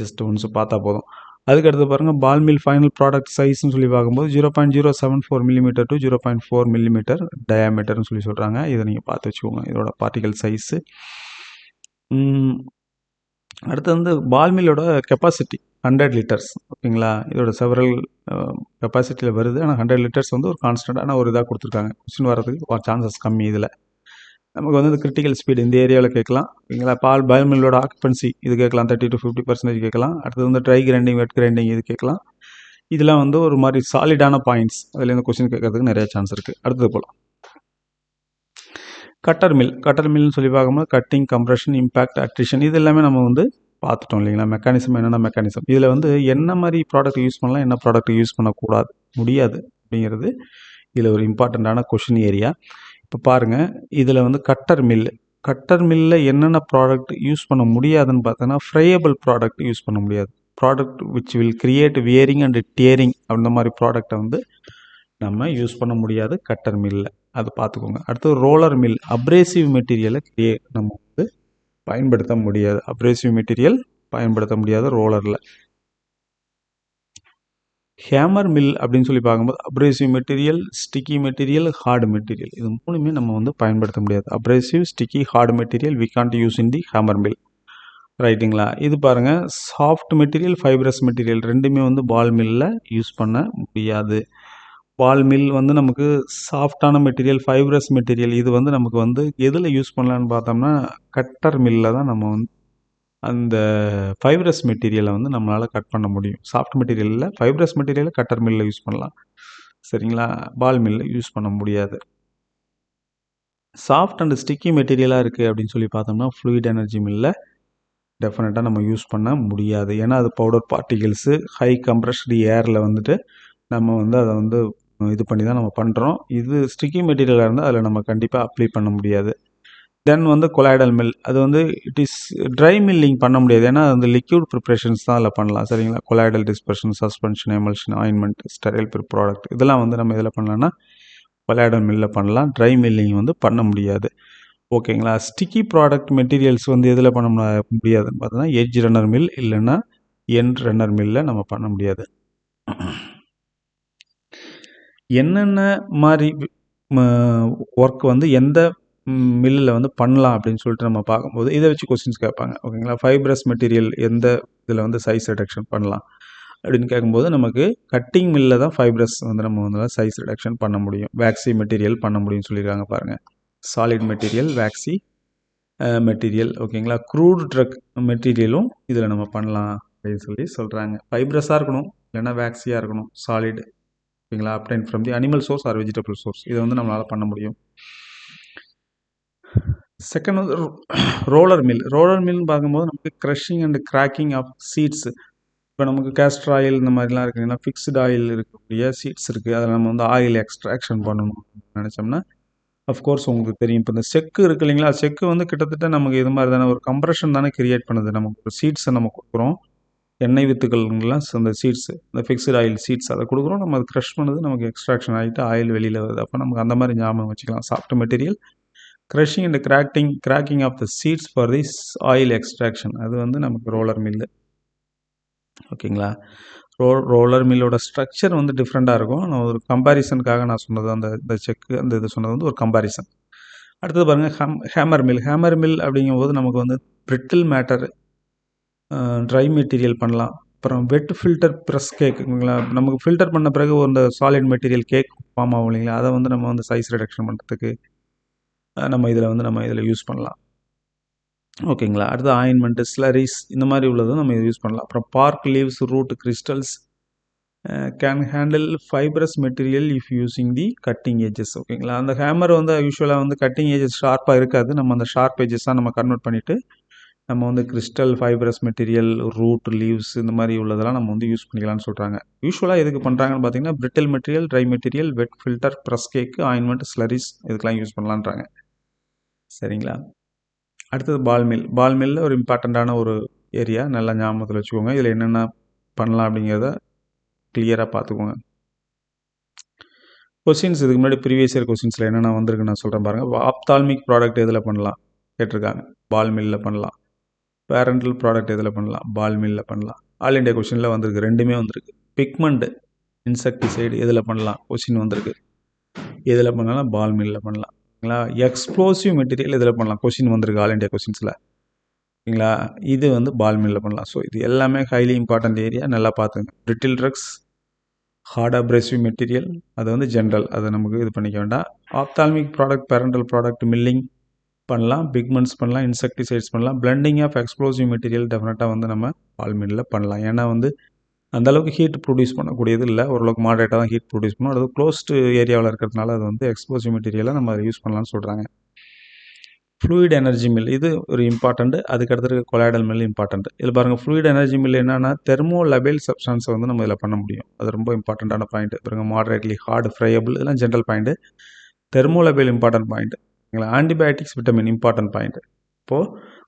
ஜஸ்ட் ஒன்ஸ் பார்த்தா போதும். அதுக்கடுத்து பாருங்கள், பால் மில் ஃபைனல் ப்ராடக்ட் சைஸ்ன்னு சொல்லி பார்க்கும்போது 0.074 மில்லிமீட்டர் to 0.4 மில்லிமீட்டர் டயாமீட்டர்னு சொல்லி சொல்கிறாங்க. இதை நீங்கள் பார்த்து வச்சுக்கோங்க, இதோட பார்ட்டிகல் சைஸு. அடுத்து வந்து பால் மில்லோட கெப்பாசிட்டி 100 லிட்டர்ஸ். ஓகேங்களா? இதோட செவரல் கெப்பாசிட்டியில் வருது, ஆனால் 100 லிட்டர்ஸ் வந்து ஒரு கான்ஸ்டன்டான ஒரு இதாக கொடுத்துருக்காங்க. கொஸ்டின் வரதுக்கு சான்சஸ் கம்மி. இதில் நமக்கு வந்து இந்த கிரிட்டிக்கல் ஸ்பீடு இந்த ஏரியாவில் கேட்கலாம். ஓகேங்களா? பால் மில்லோட ஆக்குபென்சி இது கேட்கலாம், 30 to 50% கேட்கலாம். அடுத்தது வந்து ட்ரை கிரைண்டிங், வெட் கிரைண்டிங் இது கேட்கலாம். இதெல்லாம் வந்து ஒரு மாதிரி சாலிடான பாயிண்ட்ஸ், அதில் இந்த கொஸ்டின் கேட்கறதுக்கு நிறைய சான்ஸ் இருக்குது. அடுத்தது போகலாம். கட்டர் மில்னு சொல்லி பார்க்கும்போது கட்டிங், கம்ப்ரெஷன், இம்பேக்ட், அட்ரிஷன் இது எல்லாமே நம்ம வந்து பார்த்துட்டோம் இல்லைங்களா? மெக்கானிசம் என்னென்ன மெக்கானிசம், இதில் வந்து என்ன மாதிரி ப்ராடக்ட் யூஸ் பண்ணலாம், என்ன ப்ராடக்ட் யூஸ் பண்ணக்கூடாது, முடியாது அப்படிங்கிறது இதில் ஒரு இம்பார்ட்டண்ட்டான கொஷின் ஏரியா. இப்போ பாருங்கள், இதில் வந்து கட்டர் மில்லில் என்னென்ன ப்ராடக்ட் யூஸ் பண்ண முடியாதுன்னு பார்த்தோன்னா ஃப்ரையபிள் ப்ராடக்ட் யூஸ் பண்ண முடியாது. Product which will create wearing and tearing அந்த மாதிரி ப்ராடக்டை வந்து நம்ம யூஸ் பண்ண முடியாது கட்டர் மில்லில், அது பார்த்துக்கோங்க. அடுத்து ரோலர் மில், அப்ரேசிவ் மெட்டீரியலை நம்ம வந்து பயன்படுத்த முடியாது. அப்ரேசிவ் மெட்டீரியல் பயன்படுத்த முடியாது ரோலரில். ஹேமர் மில் அப்படின்னு சொல்லி பார்க்கும்போது abrasive material, sticky material, hard material இது மூணுமே நம்ம வந்து பயன்படுத்த முடியாது. Abrasive, sticky, hard material we can't use in the hammer mill. ரைட்டுங்களா? இது பாருங்கள், சாஃப்ட் மெட்டீரியல், ஃபைப்ரஸ் மெட்டீரியல் ரெண்டுமே வந்து பால் மில்லில் யூஸ் பண்ண முடியாது. பால் மில் வந்து நமக்கு சாஃப்டான மெட்டீரியல், ஃபைப்ரஸ் மெட்டீரியல் இது வந்து நமக்கு வந்து எதில் யூஸ் பண்ணலான்னு பார்த்தோம்னா கட்டர் மில்லில் தான் நம்ம வந்து அந்த ஃபைப்ரஸ் மெட்டீரியலை வந்து நம்மளால் கட் பண்ண முடியும். சாஃப்ட் மெட்டீரியலில் ஃபைப்ரஸ் மெட்டீரியலை கட்டர் மில்லில் யூஸ் பண்ணலாம். சரிங்களா? பால் மில்லில் யூஸ் பண்ண முடியாது. சாஃப்ட் அண்ட் ஸ்டிக்கி மெட்டீரியலாக இருக்குது அப்படின்னு சொல்லி பார்த்தோம்னா ஃப்ளூயிட் எனர்ஜி மில்லில் டெஃபினட்டாக நம்ம யூஸ் பண்ண முடியாது. ஏன்னா அது பவுடர் பார்ட்டிகிள்ஸு, ஹை கம்ப்ரஸ்டு ஏரில் வந்துட்டு நம்ம வந்து அதை வந்து இது பண்ணி தான் நம்ம பண்ணுறோம். இது ஸ்டிக்கி மெட்டீரியலாக இருந்தால் அதில் நம்ம கண்டிப்பாக அப்ளை பண்ண முடியாது. தென் வந்து கொலாய்டல் மில். அது வந்து இட் இஸ் ட்ரை மில்லிங் பண்ண முடியாது. ஏன்னா அந்த லிக்யூட் ப்ரிப்ரேஷன்ஸ் தான் அதில் பண்ணலாம். சரிங்களா? Colloidal dispersion, suspension, emulsion, ointment, sterile product இதெல்லாம் வந்து நம்ம இதில் பண்ணலாம்னா கொலாய்டல் மில்லில் பண்ணலாம். ட்ரை மில்லிங் வந்து பண்ண முடியாது. ஓகேங்களா? ஸ்டிக்கி ப்ராடக்ட் மெட்டீரியல்ஸ் வந்து எதில் பண்ண முடியாதுன்னு பார்த்தோன்னா எட்ஜ் ரன்னர் மில் இல்லைன்னா எண்ட் ரன்னர் மில்லில் நம்ம பண்ண முடியாது. என்னென்ன மாதிரி ஒர்க் வந்து எந்த மில்லில் வந்து பண்ணலாம் அப்படின்னு சொல்லிட்டு நம்ம பார்க்கும்போது இதை வச்சு கொஸ்டின்ஸ் கேட்பாங்க. ஓகேங்களா? ஃபைப்ரஸ் மெட்டீரியல் எந்த இதில் வந்து சைஸ் ரிடக்ஷன் பண்ணலாம் அப்படின்னு கேட்கும்போது நமக்கு கட்டிங் மில்லில் தான் ஃபைப்ரஸ் வந்து நம்ம வந்து சைஸ் ரிடக்ஷன் பண்ண முடியும். வேக்சி மெட்டீரியல் பண்ண முடியும்னு சொல்லியிருக்காங்க பாருங்கள். Solid material, waxy material. ஓகேங்களா? க்ரூட் ட்ரக் மெட்டீரியலும் இதில் நம்ம பண்ணலாம் அப்படின்னு சொல்லி சொல்கிறாங்க. ஃபைப்ரஸாக இருக்கணும், இல்லைன்னா வேக்சியாக இருக்கணும், சாலிட். ஓகேங்களா? Obtained from the animal source or vegetable source. இதை வந்து நம்மளால் பண்ண முடியும். செகண்ட் வந்து ரோலர் மில். ரோலர் மில்னு பார்க்கும்போது நமக்கு crushing and cracking of seeds. இப்போ நமக்கு கேஸ்டர் ஆயில் இந்த மாதிரிலாம் இருக்குங்கன்னா ஃபிக்ஸ்டு ஆயில் இருக்கக்கூடிய சீட்ஸ் இருக்குது. அதில் நம்ம வந்து ஆயில் எக்ஸ்ட்ராக்ஷன் பண்ணணும் நினச்சோம்னா அஃப்கோர்ஸ் உங்களுக்கு தெரியும். இப்போ இந்த செக்கு இருக்குது இல்லைங்களா? செக்கு வந்து கிட்டத்தட்ட நமக்கு இது மாதிரி தானே ஒரு கம்ப்ரெஷன் தானே கிரியேட் பண்ணுது. நமக்கு ஒரு சீட்ஸை நம்ம கொடுக்குறோம். எண்ணெய் வித்துக்கள்லாம் அந்த சீட்ஸ், இந்த ஃபிக்ஸ்டு ஆயில் சீட்ஸ் அதை கொடுக்குறோம். நம்ம அது க்ரஷ் பண்ணுது, நமக்கு எக்ஸ்ட்ராக்ஷன் ஆகிட்டு ஆயில் வெளியில் வருது. அப்போ நமக்கு அந்த மாதிரி ஞாபகம் வச்சுக்கலாம். Soft material crushing and cracking of the seeds for this oil extraction. அது வந்து நமக்கு ரோலர் மில்லு. ஓகேங்களா? ரோலர் மில்லோட ஸ்ட்ரக்சர் வந்து டிஃப்ரெண்ட்டாக இருக்கும். நான் ஒரு கம்பேரிசனுக்காக நான் சொன்னது அந்த செக்கு அந்த இது சொன்னது வந்து ஒரு கம்பேரிசன். அடுத்தது பாருங்கள் ஹேமர் மில். ஹேமர் மில் அப்படிங்கும்போது நமக்கு வந்து பிரிட்டில் மேட்டர், ட்ரை மெட்டீரியல் பண்ணலாம். அப்புறம் வெட் ஃபில்டர் ப்ரெஸ் கேக்குங்களா? நமக்கு ஃபில்டர் பண்ண பிறகு அந்த சாலிட் மெட்டீரியல் கேக் ஃபார்ம் ஆகும் இல்லைங்களா? அதை வந்து நம்ம வந்து சைஸ் ரிடக்ஷன் பண்ணுறதுக்கு நம்ம இதில் யூஸ் பண்ணலாம். ஓகேங்களா? அடுத்து ஆயின்மெண்ட்டு, ஸ்லரிஸ் இந்த மாதிரி உள்ளதும் நம்ம யூஸ் பண்ணலாம். அப்புறம் bark leaves, root crystals can handle fibrous material if using the cutting edges. ஓகேங்களா? அந்த ஹேமர் வந்து யூஸ்வலாக வந்து கட்டிங் ஏஜஸ் ஷார்ப்பாக இருக்காது. நம்ம அந்த ஷார்ப் ஏஜஸாக நம்ம கன்வெர்ட் பண்ணிவிட்டு நம்ம வந்து crystal, fibrous material, root, leaves இந்த மாதிரி உள்ளதெல்லாம் நம்ம வந்து யூஸ் பண்ணிக்கலாம்னு சொல்கிறாங்க. யூஸ்வலாக எதுக்கு பண்ணுறாங்கன்னு பார்த்தீங்கன்னா brittle material, try material, wet filter, press கேக்கு, ஆயின்மெண்ட், ஸ்லரிஸ் இதுக்கெல்லாம் யூஸ் பண்ணலான்றாங்க. சரிங்களா? அடுத்தது பால் மில். பால் மில்லில் ஒரு இம்பார்ட்டண்ட்டான ஒரு ஏரியா, நல்லா ஞாபகத்தில் வச்சுக்கோங்க. இதில் என்னென்ன பண்ணலாம் அப்படிங்கிறத கிளியராக பார்த்துக்கோங்க. கொஸ்டின்ஸ் இதுக்கு முன்னாடி ப்ரீவியஸ் இயர் கொஸ்டின்ஸில் என்னென்ன வந்திருக்கு நான் சொல்கிறேன் பாருங்கள். ஆப்தால்மிக் ப்ராடக்ட் எதில் பண்ணலாம் கேட்டிருக்காங்க. பால் மில்லில் பண்ணலாம். பேரண்டல் ப்ராடக்ட் எதில் பண்ணலாம்? பால் மில்லில் பண்ணலாம். ஆல் இண்டியா கொஸ்டினில் வந்திருக்கு, ரெண்டுமே வந்திருக்கு. பிக்மெண்ட், இன்செக்டிசைடு எதில் பண்ணலாம்? கொஸ்டின் வந்திருக்கு. எதில் பண்ணலாம்? பால் மில்லில் பண்ணலாம். ஓகேங்களா? எக்ஸ்ப்ளோசிவ் மெட்டீரியல் எதில் பண்ணலாம்? கொஸ்டின் வந்திருக்கு ஆல் இண்டியா கொஸ்டின்ஸில். ஓகேங்களா? இது வந்து பால் மில்லில் பண்ணலாம். ஸோ இது எல்லாமே ஹைலி இம்பார்ட்டன்ட் ஏரியா, நல்லா பார்த்துங்க. Brittle drugs, hard abrasive material அது வந்து ஜென்ரல், அதை நமக்கு இது பண்ணிக்க வேண்டாம். Ophthalmic product, parenteral product milling பண்ணலாம், பிக்மெண்ட்ஸ் பண்ணலாம், இன்செக்டிசைட்ஸ் பண்ணலாம். பிளெண்டிங் ஆஃப் எக்ஸ்ப்ளோசிவ் மெட்டீரியல் டெஃபினட்டாக வந்து நம்ம பால் மில்லில் பண்ணலாம். ஏன்னா வந்து அந்தளவுக்கு ஹீட் ப்ரொடியூஸ் பண்ணக்கூடியது இல்லை, ஓரளவுக்கு மாடரேட்டாக தான் ஹீட் ப்ரொடியூஸ் பண்ணணும். அது க்ளோஸ்டு ஏரியாவில் இருக்கிறதுனால அது வந்து எக்ஸ்ப்ளோசிவ் மெட்டீரியலை நம்ம அதை யூஸ் பண்ணலாம்னு சொல்கிறாங்க. ஃப்ளூயிட் எனர்ஜி மில் இது ஒரு இம்பார்ட்டண்ட். அதுக்கடுத்து கொலாய்டல் மில் இம்பார்ட்டண்ட். இதில் பாருங்கள், ஃப்ளூயிட் எனர்ஜி மில் என்னன்னா தெர்மோலபைல் சப்ஸ்டன்ஸை வந்து நம்ம இதில் பண்ண முடியும். அது ரொம்ப இம்பார்ட்டண்ட்டான பாயிண்ட். பாருங்கள், மாடரேட்லி ஹார்டு, ஃப்ரையபிள் இதெல்லாம் general point. Thermolabile important point. Antibiotics, vitamin important point. இப்போது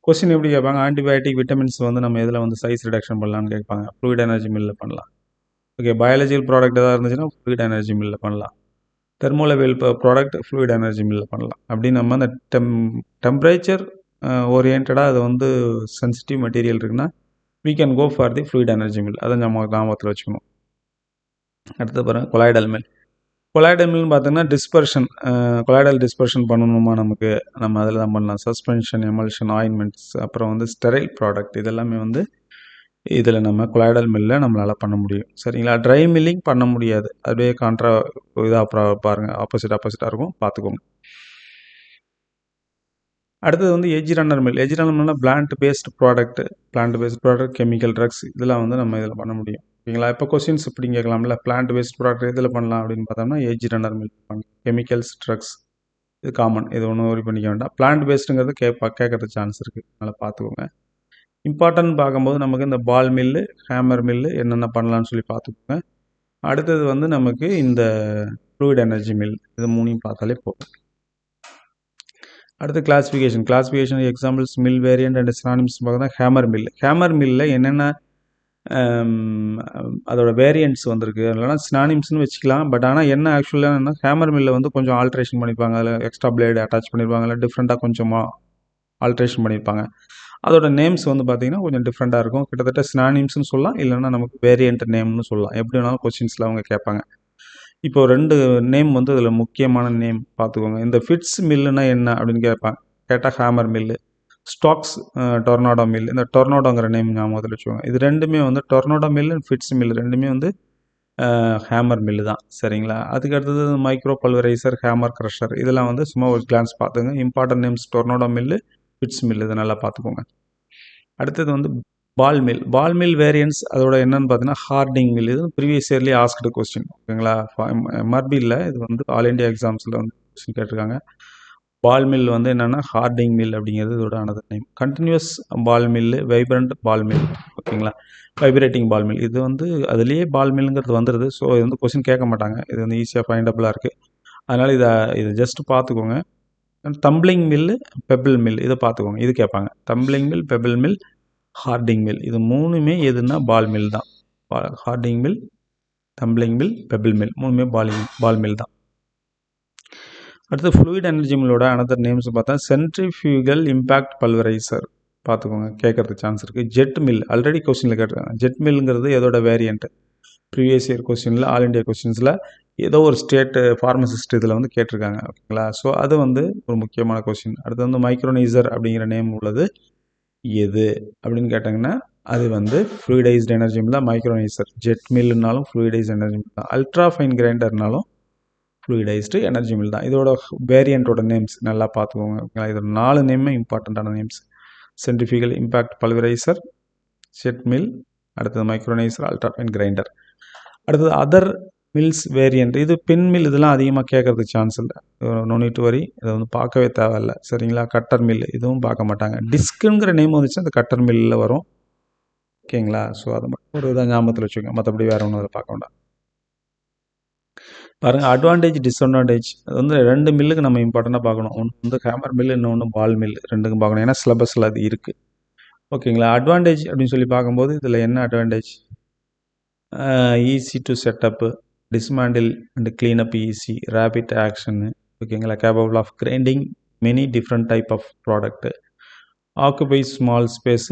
கொஸ்டின் எப்படி கேட்பாங்க? ஆன்டிபயோட்டிக், விட்டமின்ஸ் வந்து நம்ம இதில் வந்து சைஸ் ரிடக்ஷன் பண்ணலான்னு கேட்பாங்க. ஃப்ளூயிட் எனர்ஜி மில்லில் பண்ணலாம். ஓகே, பயாலஜிக்கல் ப்ராடக்ட் எதாவது இருந்துச்சுன்னா ஃப்ளூயிட் எனர்ஜி மில்லில் பண்ணலாம். தெர்மோலபைல் ப்ராடக்ட் ஃப்ளூயிட் எனர்ஜி மில்லில் பண்ணலாம். அப்படி நம்ம அந்த டெம்பரேச்சர் ஓரியன்டாக அது வந்து சென்சிட்டிவ் மெட்டீரியல் இருக்குன்னா we can go for the fluid energy mill. அதை நம்ம ஞாபகத்தில் வச்சுக்கணும். அடுத்து பாருங்கள், கொலாய்டல் மில். கொலாய்டல் மில்னு பார்த்தீங்கன்னா டிஸ்பர்ஷன், கொலாய்டல் டிஸ்பர்ஷன் பண்ணணுமா நமக்கு, நம்ம அதில் தான் பண்ணலாம். சஸ்பென்ஷன், எமல்ஷன், ஆயின்மெண்ட்ஸ், அப்புறம் வந்து ஸ்டெரைல் ப்ராடக்ட் இதெல்லாமே வந்து இதில் நம்ம கொலாய்டல் மில்லில் நம்மளால் பண்ண முடியும். சரிங்களா? ட்ரை மில்லிங் பண்ண முடியாது. அப்படியே இதாக பாருங்கள், ஆப்போசிட்டாக இருக்கும், பார்த்துக்கோங்க. அடுத்தது வந்து edge runner mill. Edge runner மில்னா plant based product, chemical drugs இதெல்லாம் வந்து நம்ம இதில் பண்ண முடியும். ஓகேங்களா? இப்போ கொஸ்டின்ஸ் இப்படி கேட்கலாம்ல, பிளான்ட் பேஸ்ட் ப்ராடக்ட் இதில் பண்ணலாம் அப்படின்னு பார்த்தோம்னா எட்ஜ் ரன்னர் மில் பண்ணலாம். கெமிக்கல்ஸ், ட்ரக்ஸ் இது காமன், இது ஒன்றும் ஒரி பண்ணிக்க வேண்டாம். பிளான்ட் பேஸ்ட்டுங்கிறது கேட்கறதுக்கு சான்ஸ் இருக்குது, அதனால் பார்த்துக்கோங்க. இம்பார்ட்டன்ட் பார்க்கும்போது நமக்கு இந்த பால் மில்லு, ஹேமர் மில்லு என்னென்ன பண்ணலான்னு சொல்லி பார்த்துக்கோங்க. அடுத்தது வந்து நமக்கு இந்த ஃப்ளூயிட் எனர்ஜி மில், இது மூணையும் பார்த்தாலே போதும். அடுத்து classification examples mill variant and synonyms பார்த்தா ஹேமர் மில்லில் என்னென்ன அதோட வேரியண்ட்ஸ் வந்திருக்கு இல்லைனா சினானிம்ஸ்னு வச்சுக்கலாம். பட் ஆனால் என்ன ஆக்சுவலாக என்ன ஹேமர் மில்லில் வந்து கொஞ்சம் ஆல்ட்ரேஷன் பண்ணியிருப்பாங்க, அதில் எக்ஸ்ட்ரா பிளேடு அட்டாச் பண்ணியிருப்பாங்க, இல்லை டிஃப்ரெண்ட்டாக கொஞ்சமாக ஆல்ட்ரேஷன் பண்ணியிருப்பாங்க. அதோட நேம்ஸ் வந்து பார்த்திங்கன்னா கொஞ்சம் டிஃப்ரெண்ட்டாக இருக்கும். கிட்டத்தட்ட சினானிம்ஸ்னு சொல்லலாம், இல்லைனா நமக்கு வேரியண்ட் நேம்னு சொல்லலாம். எப்படி வேணாலும் கொஸ்டின்ஸில் அவங்க கேட்பாங்க. இப்போ 2 நேம் வந்து இதில் முக்கியமான நேம் பார்த்துக்கோங்க. இந்த ஃபிட்ஸ் மில்லுனா என்ன அப்படின்னு கேட்டால் hammer mill, stocks tornado mill. இந்த டொர்னாடோங்கிற நேம் ஞாபகத்தில் வச்சுக்கோங்க. இது ரெண்டுமே வந்து tornado mill and fits mill ரெண்டுமே வந்து ஹேமர் மில்லு தான். சரிங்களா? அதுக்கு அடுத்தது மைக்ரோ பல்வரைசர், ஹேமர் க்ரஷர், இதெல்லாம் வந்து சும்மா ஒரு கிளான்ஸ் பார்த்துங்க. Important names tornado mill, fits mill, இதை நல்லா பார்த்துக்கோங்க. அடுத்தது வந்து பால் மில் வேரியன்ஸ் அதோட என்னன்னு பார்த்தீங்கன்னா ஹார்டிங் மில். இது ப்ரீவியஸ் இயர்லி ஆஸ்க்டு கொஸ்டின். ஓகேங்களா? எம்ஆர்பியில் இது வந்து ஆல் இண்டியா எக்ஸாம்ஸில் வந்து கொஸ்டின் கேட்டிருக்காங்க. பால் மில் வந்து என்னென்னா ஹார்டிங் மில் அப்படிங்கிறது இதோட அனதர் நேம். கண்டினியூஸ் பால் மில்லு, வைப்ரண்ட் பால் மில். ஓகேங்களா? வைப்ரேட்டிங் பால் மில், இது வந்து அதுலேயே பால் மில்லுங்கிறது வந்துடுது. ஸோ இது வந்து கொஸ்டின் கேட்க மாட்டாங்க. இது வந்து ஈஸியாக ஃபைண்டபுளாக இருக்குது. அதனால் இதை ஜஸ்ட் பார்த்துக்கோங்க. தம்ப்ளிங் மில்லு, பெபிள் மில், இதை பார்த்துக்கோங்க. இது கேட்பாங்க. Tumbling mill, pebble mill, Hardinge mill, இது மூணுமே எதுனா பால் மில் தான். Hardinge mill, tumbling mill, pebble mill, மூணுமே பால் மில் தான். அடுத்து ஃப்ளூயிட் எனர்ஜி மில்லோட அனதர் நேம்ஸ் பார்த்தா சென்ட்ரிஃபியூகல் இம்பேக்ட் பல்வரைசர் பார்த்துக்கோங்க, கேட்கறதுக்கு சான்ஸ் இருக்குது. ஜெட் மில் ஆல்ரெடி கொஸ்டினில் கேட்டிருக்காங்க. ஜெட் மில்ங்கிறது எதோட வேரியண்ட்? ப்ரீவியஸ் இயர் கொஸ்டினில், ஆல் இண்டியா கொஸ்டின்ஸில் ஏதோ ஒரு ஸ்டேட் ஃபார்மசிஸ்ட் இதில் வந்து கேட்டிருக்காங்க. ஓகேங்களா? ஸோ அது வந்து ஒரு முக்கியமான கொஸ்டின். அடுத்து வந்து மைக்ரோனைசர் அப்படிங்கிற நேம் உள்ளது எது அப்படின்னு கேட்டாங்கன்னா அது வந்து ஃப்ளூயிடைஸ்டு எனர்ஜி மில் தான் மைக்ரோனைசர். ஜெட் மில்லுனாலும் ஃப்ளூயிடைஸ்டு எனர்ஜி மில் தான். அல்ட்ரா ஃபைன் கிரைண்டர்னாலும் ஃப்ளூயிடைஸ்டு எனர்ஜி மில் தான். இதோட வேரியண்ட்டோட நேம்ஸ் நல்லா பார்த்துக்கோங்க. ஓகேங்களா? இதோட 4 நேமே இம்பார்ட்டண்ட்டான names. Centrifugal impact pulverizer, jet mill, அடுத்தது மைக்ரோனைசர், அல்ட்ரா ஃபைன் கிரைண்டர். அடுத்தது அதர் மில்ஸ் வேரியண்ட். இது பின் மில், இதெல்லாம் அதிகமாக கேட்கறதுக்கு சான்ஸ் இல்லை. நோ நீட் டு வரி, இதை வந்து பார்க்கவே தேவையில்லை. சரிங்களா? கட்டர் மில், இதுவும் பார்க்க மாட்டாங்க. டிஸ்க்குங்கிற நேம் வந்துச்சு அந்த கட்டர் மில்லில் வரும். ஓகேங்களா? ஸோ அது மட்டும் ஒரு இதாக ஞாபகத்தில் வச்சுக்கோங்க. மற்றபடி வேறு ஒன்றும் அதை பார்க்க வேண்டாம். பாருங்கள், அட்வான்டேஜ் டிஸ்அட்வான்டேஜ் அது வந்து 2 மில்லுக்கு நம்ம இம்பார்ட்டண்ட்டாக பார்க்கணும். ஒன்று வந்து ஹேமர் மில், இன்னொன்று பால் மில், ரெண்டுக்கும் பார்க்கணும். ஏன்னா சிலபஸில் அது இருக்குது. ஓகேங்களா? அட்வான்டேஜ் அப்படின்னு சொல்லி பார்க்கும்போது இதில் என்ன advantage? Easy to setup, dismantle and cleanup easy, rapid action. ஓகேங்களா? Capable of grinding many different type of product, occupies small space,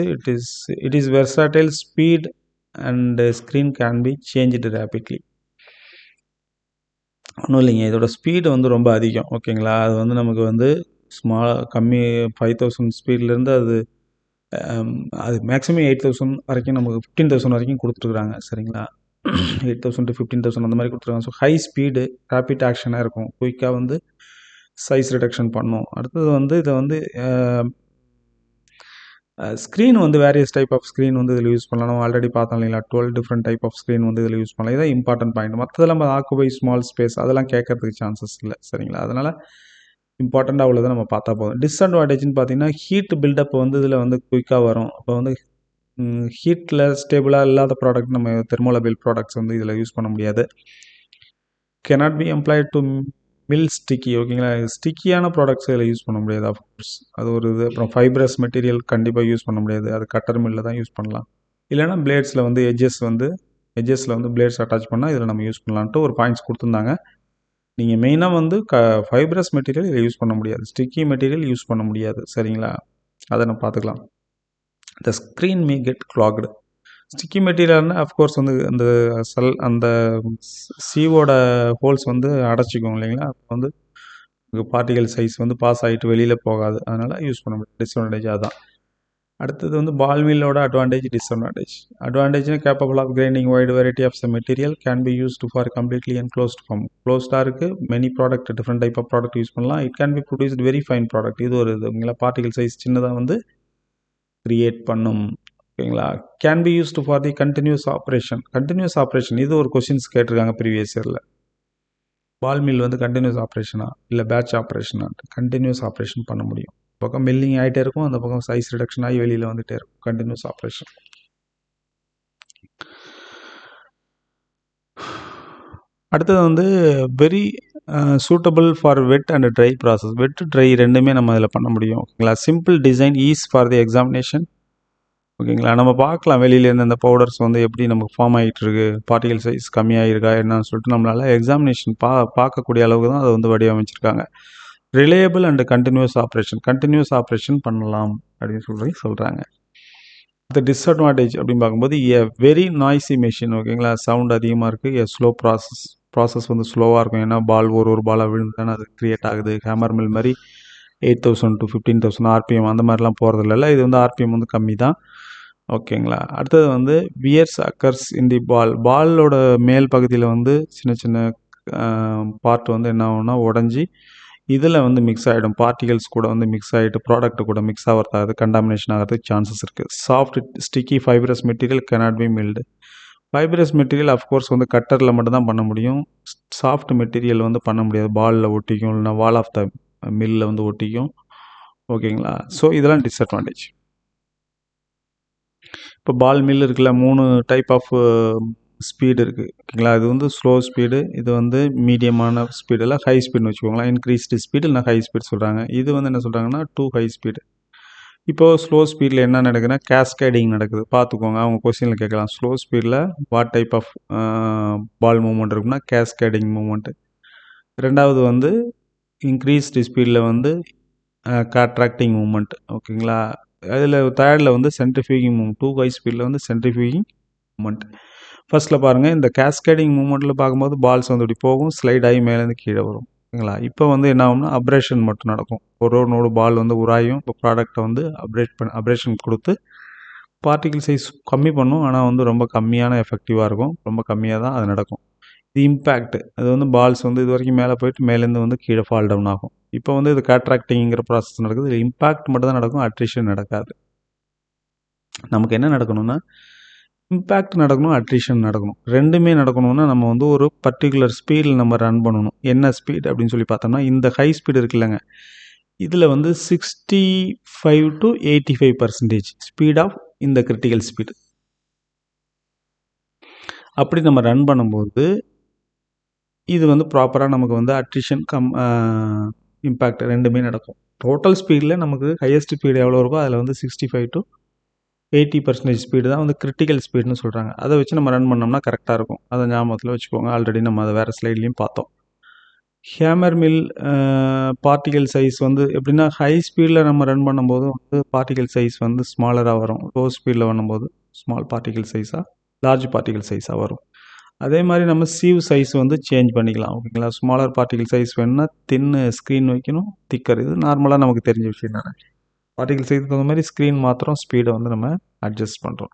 it is versatile, speed and screen can be changed rapidly. ஒன்றும் இல்லைங்க, இதோட speed வந்து ரொம்ப அதிகம். ஓகேங்களா? அது வந்து நமக்கு வந்து கம்மி 5000 ஸ்பீட்லேருந்து அது மேக்ஸிமம் 8000 வரைக்கும், நமக்கு 15000 வரைக்கும் கொடுத்துருக்குறாங்க. சரிங்களா? 8000 to 15000 அந்த மாதிரி கொடுத்துருக்காங்க. ஸோ ஹை ஸ்பீடு, ரேபிட் ஆக்ஷனாக இருக்கும். குயிக்காக வந்து சைஸ் ரிடக்ஷன் பண்ணும். அடுத்தது வந்து இதை வந்து ஸ்க்ரீன் வந்து வேரியஸ் டைப் ஆஃப் ஸ்க்ரீன் வந்து இதில் யூஸ் பண்ணலாம். நம்ம ஆல்ரெடி பார்த்தோம் இல்லைங்களா? 12 டிஃப்ரெண்ட் டைப் ஆஃப் ஸ்க்ரீன் வந்து இதில் யூஸ் பண்ணலாம். இதான் இம்பார்ட்டன்ட் பாயிண்ட். மற்றதெல்லாம் நம்ம ஆக்குபை ஸ்மால் ஸ்பேஸ் அதெல்லாம் கேட்கறதுக்கு சான்சஸ் இல்லை. சரிங்களா? அதனால் இம்பார்ட்டண்ட்டாக உள்ளதை நம்ம பார்த்தா போதும். டிஸ்அட்வான்டேஜ்னு பார்த்தீங்கன்னா ஹீட் பில்டப் வந்து இதில் வந்து குயிக்காக வரும். அப்போ வந்து ஹீட்டில் ஸ்டேபிளாக இல்லாத ப்ராடக்ட், நம்ம தெர்மோலபிள் ப்ராடக்ட்ஸ் வந்து இதில் யூஸ் பண்ண முடியாது. cannot be employed to mill sticky. ஓகேங்களா? ஸ்டிக்கியான ப்ராடக்ட்ஸ் இதில் யூஸ் பண்ண முடியாது. ஆஃப்கோர்ஸ் அது ஒரு இது. அப்புறம் ஃபைப்ரஸ் மெட்டீரியல் கண்டிப்பாக யூஸ் பண்ண முடியாது. அது கட்டர் மில்லில் தான் யூஸ் பண்ணலாம். இல்லைனா பிளேட்ஸில் வந்து எட்ஜஸில் வந்து பிளேட்ஸ் அட்டாச் பண்ணால் இதில் நம்ம யூஸ் பண்ணலான்ட்டு ஒரு பாயிண்ட்ஸ் கொடுத்துருந்தாங்க. நீங்கள் மெயினாக வந்து ஃபைப்ரஸ் மெட்டீரியல் இதில் யூஸ் பண்ண முடியாது. ஸ்டிக்கி மெட்டீரியல் யூஸ் பண்ண முடியாது. சரிங்களா? அதை நம்ம பார்த்துக்கலாம். The screen may get clogged. Sticky மெட்டீரியல்னா அஃப்கோர்ஸ் வந்து அந்த சீவோட ஹோல்ஸ் வந்து அடைச்சிக்கும் இல்லைங்களா? அப்போ வந்து பார்ட்டிகல் சைஸ் வந்து பாஸ் ஆகிட்டு வெளியில் போகாது. அதனால் யூஸ் பண்ண முடியாது. டிஸ்அட்வான்டேஜ் அதுதான். அடுத்தது வந்து பால் மில்லோட அட்வான்டேஜ், டிஸ்அட்வான்டேஜ். அட்வான்டேஜ்னா capable of grinding wide variety of some material, can be used for completely enclosed form. க்ளோஸ்டாக இருக்குது, many product, different type of product use பண்ணலாம். It can be produced very fine product. இது ஒரு இதுங்களா? Particle size சின்னதாக வந்து create பண்ணும். ஓகேங்களா? Can be used for the continuous operation. இது ஒரு கொஸ்டின்ஸ் கேட்டிருக்காங்க ப்ரீவியஸ் இயரில். பால் மில் வந்து கண்டினியூஸ் ஆப்ரேஷனா இல்லை பேட்ச் ஆப்ரேஷனா? கண்டினியூஸ் ஆப்ரேஷன் பண்ண முடியும். பக்கம் மில்லிங் ஆகிட்டே இருக்கும், அந்த பக்கம் சைஸ் ரிடக்ஷன் ஆகி வெளியில் வந்துகிட்டே இருக்கும். Continuous operation. அடுத்தது வந்து very suitable for wet and dry process. Wet dry ரெண்டுமே நம்ம இதில் பண்ண முடியும். ஓகேங்களா. Simple design ease for the examination. ஓகேங்களா. நம்ம பார்க்கலாம் வெளியிலேருந்து இந்த பவுடர்ஸ் வந்து எப்படி நமக்கு ஃபார்ம் ஆகிட்டு இருக்கு, பார்ட்டிகல் சைஸ் கம்மியாகிருக்கா என்னன்னு சொல்லிட்டு நம்மளால் எக்ஸாமினேஷன் பார்க்கக்கூடிய அளவுக்கு தான் அதை வந்து வடிவமைச்சிருக்காங்க. ரிலையபிள் அண்ட் கண்டினியூஸ் ஆப்ரேஷன் பண்ணலாம் அப்படின்னு சொல்கிறாங்க. இந்த டிஸ்அட்வான்டேஜ் அப்படின்னு பார்க்கும்போது வெரி நாய்ஸி மெஷின். ஓகேங்களா. சவுண்ட் அதிகமாக இருக்குது. ஸ்லோ ப்ராசஸ் வந்து ஸ்லோவாக இருக்கும். ஏன்னா பால் ஒரு பாலாக விழுந்தானே அது க்ரியேட் ஆகுது. ஹேமர் மில் மாதிரி 8,000 to 15,000 ஆர்பிஎம் அந்த மாதிரிலாம் போகிறது இல்லை. இது வந்து ஆர்பிஎம் வந்து கம்மி தான். ஓகேங்களா. அடுத்தது வந்து வியர்ஸ் அக்கர்ஸ் இன் தி பாலோட மேல் பகுதியில் வந்து சின்ன சின்ன பார்ட் வந்து என்ன ஆகும்னா உடஞ்சி இதில் வந்து மிக்ஸ் ஆகிடும். பார்ட்டிகல்ஸ் கூட வந்து மிக்ஸ் ஆகிட்டு ப்ராடக்ட் கூட மிக்ஸ் ஆகிறது, கண்டாமினேஷன் ஆகிறதுக்கு சான்சஸ் இருக்குது. Soft sticky fibrous material cannot be milled. Fibrous material of course வந்து கட்டரில் மட்டும்தான் பண்ண முடியும். சாஃப்ட் மெட்டீரியல் வந்து பண்ண முடியாது. பாலில் ஒட்டிக்கும், இல்லைனா வால் ஆஃப் த மில்லில் வந்து ஒட்டிக்கும். ஓகேங்களா. ஸோ இதெல்லாம் டிஸ்அட்வான்டேஜ். இப்போ பால் மில் இருக்குல்ல, 3 டைப் ஆஃப் ஸ்பீடு இருக்குது. ஓகேங்களா. இது வந்து ஸ்லோ ஸ்பீடு, இது வந்து மீடியமான ஸ்பீடு, இல்லை ஹை ஸ்பீடுன்னு வச்சுக்கோங்களேன். இன்க்ரீஸ்டு ஸ்பீடு இல்லை ஹை ஸ்பீட் சொல்கிறாங்க. இது வந்து என்ன சொல்கிறாங்கன்னா 2 ஹை ஸ்பீடு. இப்போது ஸ்லோ ஸ்பீடில் என்ன நடக்குதுன்னா கேஸ்கேடிங் நடக்குது. பார்த்துக்கோங்க, அவங்க கொஸ்டினில் கேட்கலாம். ஸ்லோ ஸ்பீடில் what type of ball movement இருக்குன்னா கேஸ்கேடிங் மூவ்மெண்ட்டு. ரெண்டாவது வந்து இன்க்ரீஸ்டு ஸ்பீடில் வந்து காட்ராக்டிங் மூவ்மெண்ட். ஓகேங்களா. அதில் தேர்டில் வந்து சென்ட்ரிஃபியூகிங் மூவ்மெண்ட். 2 ஹை ஸ்பீடில் வந்து சென்ட்ரிஃபியூகிங் மூவ்மெண்ட். ஃபர்ஸ்ட்டில் பாருங்கள், இந்த கேஸ்கேடிங் மூவ்மெண்ட்டில் பார்க்கும்போது பால்ஸ் வந்து இப்படி போகும், ஸ்லைட் ஆகி மேலேருந்து கீழே வரும். ஓகேங்களா. இப்போ வந்து என்ன ஆகும்னா அப்ரேஷன் மட்டும் நடக்கும். ஒரு நோடு பால் வந்து உராயும். இப்போ ப்ராடக்டை வந்து அப்ரேஷன் கொடுத்து பார்ட்டிகல் சைஸ் கம்மி பண்ணும். ஆனால் வந்து ரொம்ப கம்மியான எஃபெக்டிவாக இருக்கும். ரொம்ப கம்மியாக தான் அது நடக்கும். இது இம்பேக்ட், அது வந்து பால்ஸ் வந்து இது வரைக்கும் மேலே போயிட்டு மேலேருந்து வந்து கீழே ஃபால் டவுன் ஆகும். இப்போ வந்து இது காட்ராக்டிங்கிற ப்ராசஸ் நடக்குது. இது இம்பேக்ட் மட்டும் தான் நடக்கும், அட்ரிஷன் நடக்காது. நமக்கு என்ன நடக்கணும்னா இம்பேக்ட் நடக்கணும், அட்ரிஷன் நடக்கணும். ரெண்டுமே நடக்கணும்னா நம்ம வந்து ஒரு பர்டிகுலர் ஸ்பீடில் நம்ம ரன் பண்ணணும். என்ன ஸ்பீட் அப்படின்னு சொல்லி பார்த்தோம்னா இந்த ஹை ஸ்பீடு இருக்குல்லங்க, இதில் வந்து 65 to 85% ஸ்பீட் ஆஃப் இந்த கிரிட்டிக்கல் ஸ்பீடு. அப்படி நம்ம ரன் பண்ணும்போது இது வந்து ப்ராப்பராக நமக்கு வந்து அட்ரிஷன் இம்பேக்ட் ரெண்டுமே நடக்கும். டோட்டல் ஸ்பீடில் நமக்கு ஹையஸ்ட் ஸ்பீடு எவ்வளோ இருக்கோ அதில் வந்து 65 to 80% ஸ்பீடு தான் வந்து கிரிட்டிக்கல் ஸ்பீடுன்னு சொல்கிறாங்க. அதை வச்சு நம்ம ரன் பண்ணோம்னா கரெக்டாக இருக்கும். அதை ஞாபகத்தில் வச்சுக்கோங்க. ஆல்ரெடி நம்ம அதை வேறு ஸ்லைட்லேயும் பார்த்தோம். ஹேமர் மில் பார்ட்டிகல் சைஸ் வந்து எப்படின்னா ஹை ஸ்பீடில் நம்ம ரன் பண்ணும்போது வந்து பார்ட்டிகல் சைஸ் வந்து ஸ்மாலராக வரும். லோ ஸ்பீடில் பண்ணும்போது ஸ்மால் பார்ட்டிகல் சைஸாக லார்ஜ் பார்ட்டிகல் சைஸாக வரும். அதே மாதிரி நம்ம சீவ் சைஸ் வந்து சேஞ்ச் பண்ணிக்கலாம். ஓகேங்களா. ஸ்மாலர் பார்ட்டிகல் சைஸ் வேணும்னா தின்னு ஸ்க்ரீன் வைக்கணும், திக்கர். இது நார்மலாக நமக்கு தெரிஞ்ச விஷயம் தானே. பார்ட்டிகல் சைஸுக்கு தகுந்த மாதிரி ஸ்க்ரீன் மாத்திரம் ஸ்பீடை வந்து நம்ம அட்ஜஸ்ட் பண்ணுறோம்.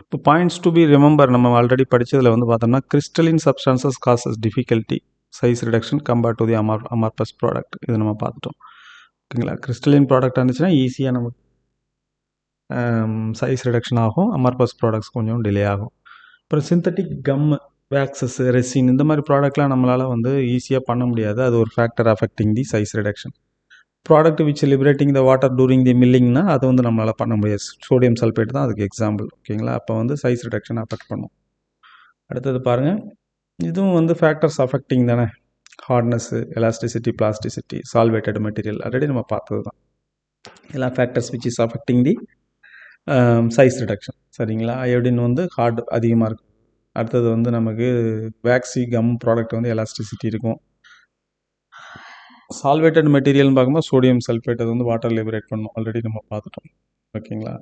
இப்போ பாயிண்ட்ஸ் டு பி ரிமெம்பர் நம்ம ஆல்ரெடி படித்ததில் வந்து பார்த்தோம்னா crystalline substances causes difficulty size reduction compared to the amorphous product. இது நம்ம பார்த்துட்டோம். ஓகேங்களா. கிறிஸ்டலின் ப்ராடக்ட் இருந்துச்சுன்னா ஈஸியாக நமக்கு சைஸ் ரிடக்ஷன் ஆகும். அமார்பஸ் ப்ராடக்ட்ஸ் கொஞ்சம் டிலே ஆகும். அப்புறம் சிந்தட்டிக் கம், வேக்சஸ், ரெசின் இந்த மாதிரி ப்ராடக்ட்லாம் நம்மளால் வந்து ஈஸியாக பண்ண முடியாது. அது ஒரு factor affecting the size reduction. Product which liberating the water during the மில்லிங்னா அது வந்து நம்மளால் பண்ண முடியாது. சோடியம் சல்ஃபேட் தான் அதுக்கு எக்ஸாம்பிள். ஓகேங்களா. அப்போ வந்து சைஸ் ரிடக்ஷன் அஃபெக்ட் பண்ணும். அடுத்தது பாருங்கள், இதுவும் வந்து ஃபேக்டர்ஸ் அஃபெக்டிங் தானே. Hardness, elasticity, plasticity, solvated material already நம்ம பார்த்தது தான். எல்லாம் factors which is affecting the size reduction. சரிங்களா. அயோடின் வந்து ஹார்ட் அதிகமாக இருக்கும். அடுத்தது வந்து நமக்கு வேக்ஸி கம் ப்ராடக்ட் வந்து எலாஸ்டிசிட்டி இருக்கும். சால்வேட்டட் மெட்டீரியல்னு பார்க்கும்போது சோடியம் சல்ஃபேட் அது வந்து வாட்டர் லிபரேட் பண்ணும். ஆல்ரெடி நம்ம பார்த்துட்டோம். ஓகேங்களா.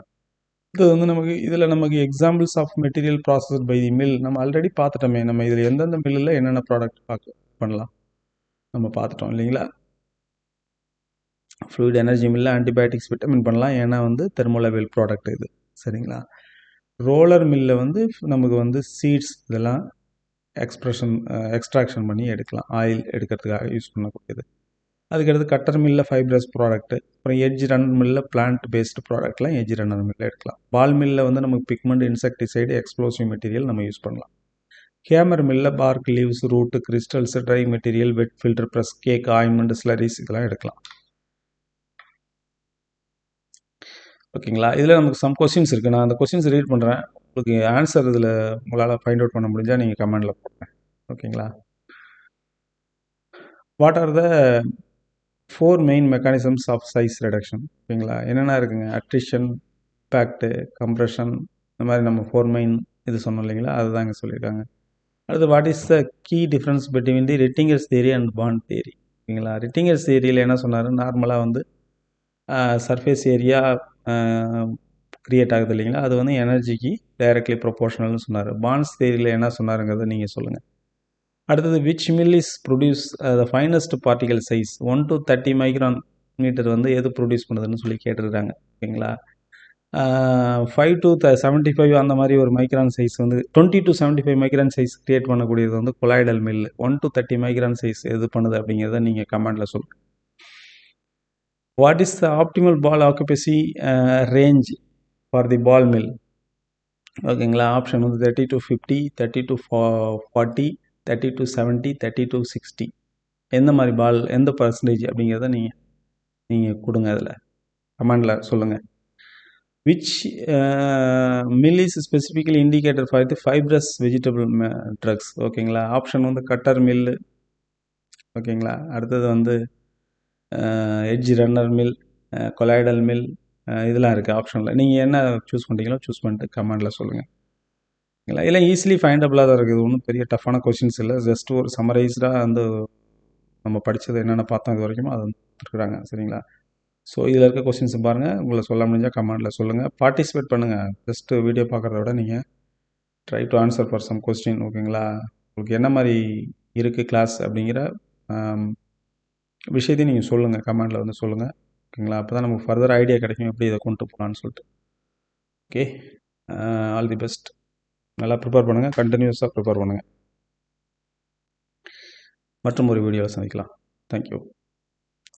இது வந்து நமக்கு இதில் நமக்கு examples of material process by the mill நம்ம ஆல்ரெடி பார்த்துட்டோமே. நம்ம இதில் எந்தெந்த மில்லில் என்னென்ன ப்ராடக்ட் பண்ணலாம் நம்ம பார்த்துட்டோம் இல்லைங்களா. ஃப்ளூயிட் எனர்ஜி மில்லில் ஆன்டிபயோட்டிக்ஸ் விட்டமின் பண்ணலாம், ஏன்னா வந்து தெர்மோலெவல் ப்ராடக்ட் இது. சரிங்களா. ரோலர் மில்லில் வந்து நமக்கு வந்து சீட்ஸ் இதெல்லாம் எக்ஸ்ட்ராக்ஷன் பண்ணி எடுக்கலாம், ஆயில் எடுக்கிறதுக்காக யூஸ் பண்ணக்கூடியது. அதுக்கடுத்து கட்டர் மில்லில் ஃபைப்ரஸ் ப்ராடக்ட்டு. அப்புறம் எட்ஜ் ரன்னர் மில்லில் பிளான்ட் பேஸ்டு ப்ராடக்ட்லாம் எட்ஜ் ரன்னர் மில்லில் எடுக்கலாம். பால் மில்லில் வந்து நமக்கு பிக்மெண்ட், இன்செக்டிசைடு, எக்ஸ்ப்ளோசிவ் மெட்டீரியல் நம்ம யூஸ் பண்ணலாம். ஹேமர் மில்லில் bark, leaves, root, crystals, dry material, wet filter press, cake, ointment, slurries இதெல்லாம் எடுக்கலாம். ஓகேங்களா. இதில் நமக்கு சம் கொஸ்டின்ஸ் இருக்குது. நான் அந்த கொஸ்டின்ஸ் ரீட் பண்ணுறேன். உங்களுக்கு ஆன்சர் இதில் உங்களால் ஃபைண்ட் அவுட் பண்ண முடிஞ்சால் நீங்கள் கமெண்டில் போடுங்க. ஓகேங்களா. What are the 4 main mechanisms of size reduction? ஓகேங்களா, என்னென்ன இருக்குங்க? அட்ரிஷன், இம்பேக்ட்டு, கம்ப்ரெஷன், இந்த மாதிரி நம்ம 4 மெயின் இது சொன்னோம் இல்லைங்களா, அதுதாங்க சொல்லியிருக்காங்க. அடுத்து what is the key difference between the Rittinger's theory and Bond theory? ஓகேங்களா, ரிட்டிங்கர்ஸ் தியரியில் என்ன சொன்னார்? நார்மலாக வந்து சர்ஃபேஸ் ஏரியா க்ரியேட் ஆகுது இல்லைங்களா, அது வந்து எனர்ஜிக்கு டைரக்ட்லி ப்ரொபோர்ஷனல்னு சொன்னார். பாண்ட்ஸ் தியரியில் என்ன சொன்னாருங்கிறத நீங்கள் சொல்லுங்கள். அடுத்தது which mill is produce the finest particle size 1 to 30 micron metre வந்து எது ப்ரொடியூஸ் பண்ணுதுன்னு சொல்லி கேட்டிருக்காங்க. ஓகேங்களா, 5 to 75 அந்த மாதிரி ஒரு மைக்ரான் சைஸ் வந்து 20 to 75 மைக்ரான் சைஸ் கிரியேட் பண்ணக்கூடியது வந்து colloidal mill. 1 to 30 micron size எது பண்ணுது அப்படிங்கிறத நீங்கள் கமெண்டில் சொல்லுங்கள். What is the optimal ball occupancy range for the ball mill? ஓகேங்களா, ஆப்ஷன் வந்து 30 to 50, 30 to 40, 30 to 70, 30 to 60. எந்த மாதிரி பால், எந்த பர்சன்டேஜ் அப்படிங்கிறத நீங்கள் கொடுங்க, அதில் கமெண்டில் சொல்லுங்கள். Which mill is specifically indicator for the fibrous vegetable drugs? ஓகேங்களா, ஆப்ஷன் வந்து கட்டர் மில்லு. ஓகேங்களா, அடுத்தது வந்து edge runner mill, colloidal mill, இதெல்லாம் இருக்குது ஆப்ஷனில். நீங்கள் என்ன சூஸ் பண்ணுறீங்களோ சூஸ் பண்ணிட்டு கமெண்டில் சொல்லுங்கள். ஓகேங்களா, இல்லை ஈஸிலி ஃபைண்டபிளாக தான் இருக்குது, ஒன்றும் பெரிய டஃப்பான கொஷின்ஸ் இல்லை. ஜஸ்ட் ஒரு சம்மரைஸ்டாக வந்து நம்ம படித்தது என்னென்ன பார்த்தோம் இது வரைக்கும் அதை கொடுக்குறாங்க. சரிங்களா, ஸோ இதில் இருக்க கொஸ்டின்ஸ் பாருங்கள், உங்களை சொல்ல முடிஞ்சால் கமெண்டில் சொல்லுங்கள். பார்ட்டிசிபேட் பண்ணுங்கள். ஜஸ்ட்டு வீடியோ பார்க்குறத விட நீங்கள் try to answer for some question. ஓகேங்களா, உங்களுக்கு என்ன மாதிரி இருக்குது கிளாஸ் அப்படிங்கிற விஷயத்தையும் நீங்கள் சொல்லுங்கள், கமெண்டில் வந்து சொல்லுங்கள். ஓகேங்களா, அப்போ தான் நமக்கு ஃபர்தர் ஐடியா கிடைக்கும் எப்படி இதை கொண்டு போகலான்னு சொல்லிட்டு. Okay, all the best. நல்லா ப்ரிப்பேர் பண்ணுங்கள், கண்டினியூஸாக ப்ரிப்பேர் பண்ணுங்கள். மற்றும் ஒரு வீடியோவில் சந்திக்கலாம். தேங்க்யூ.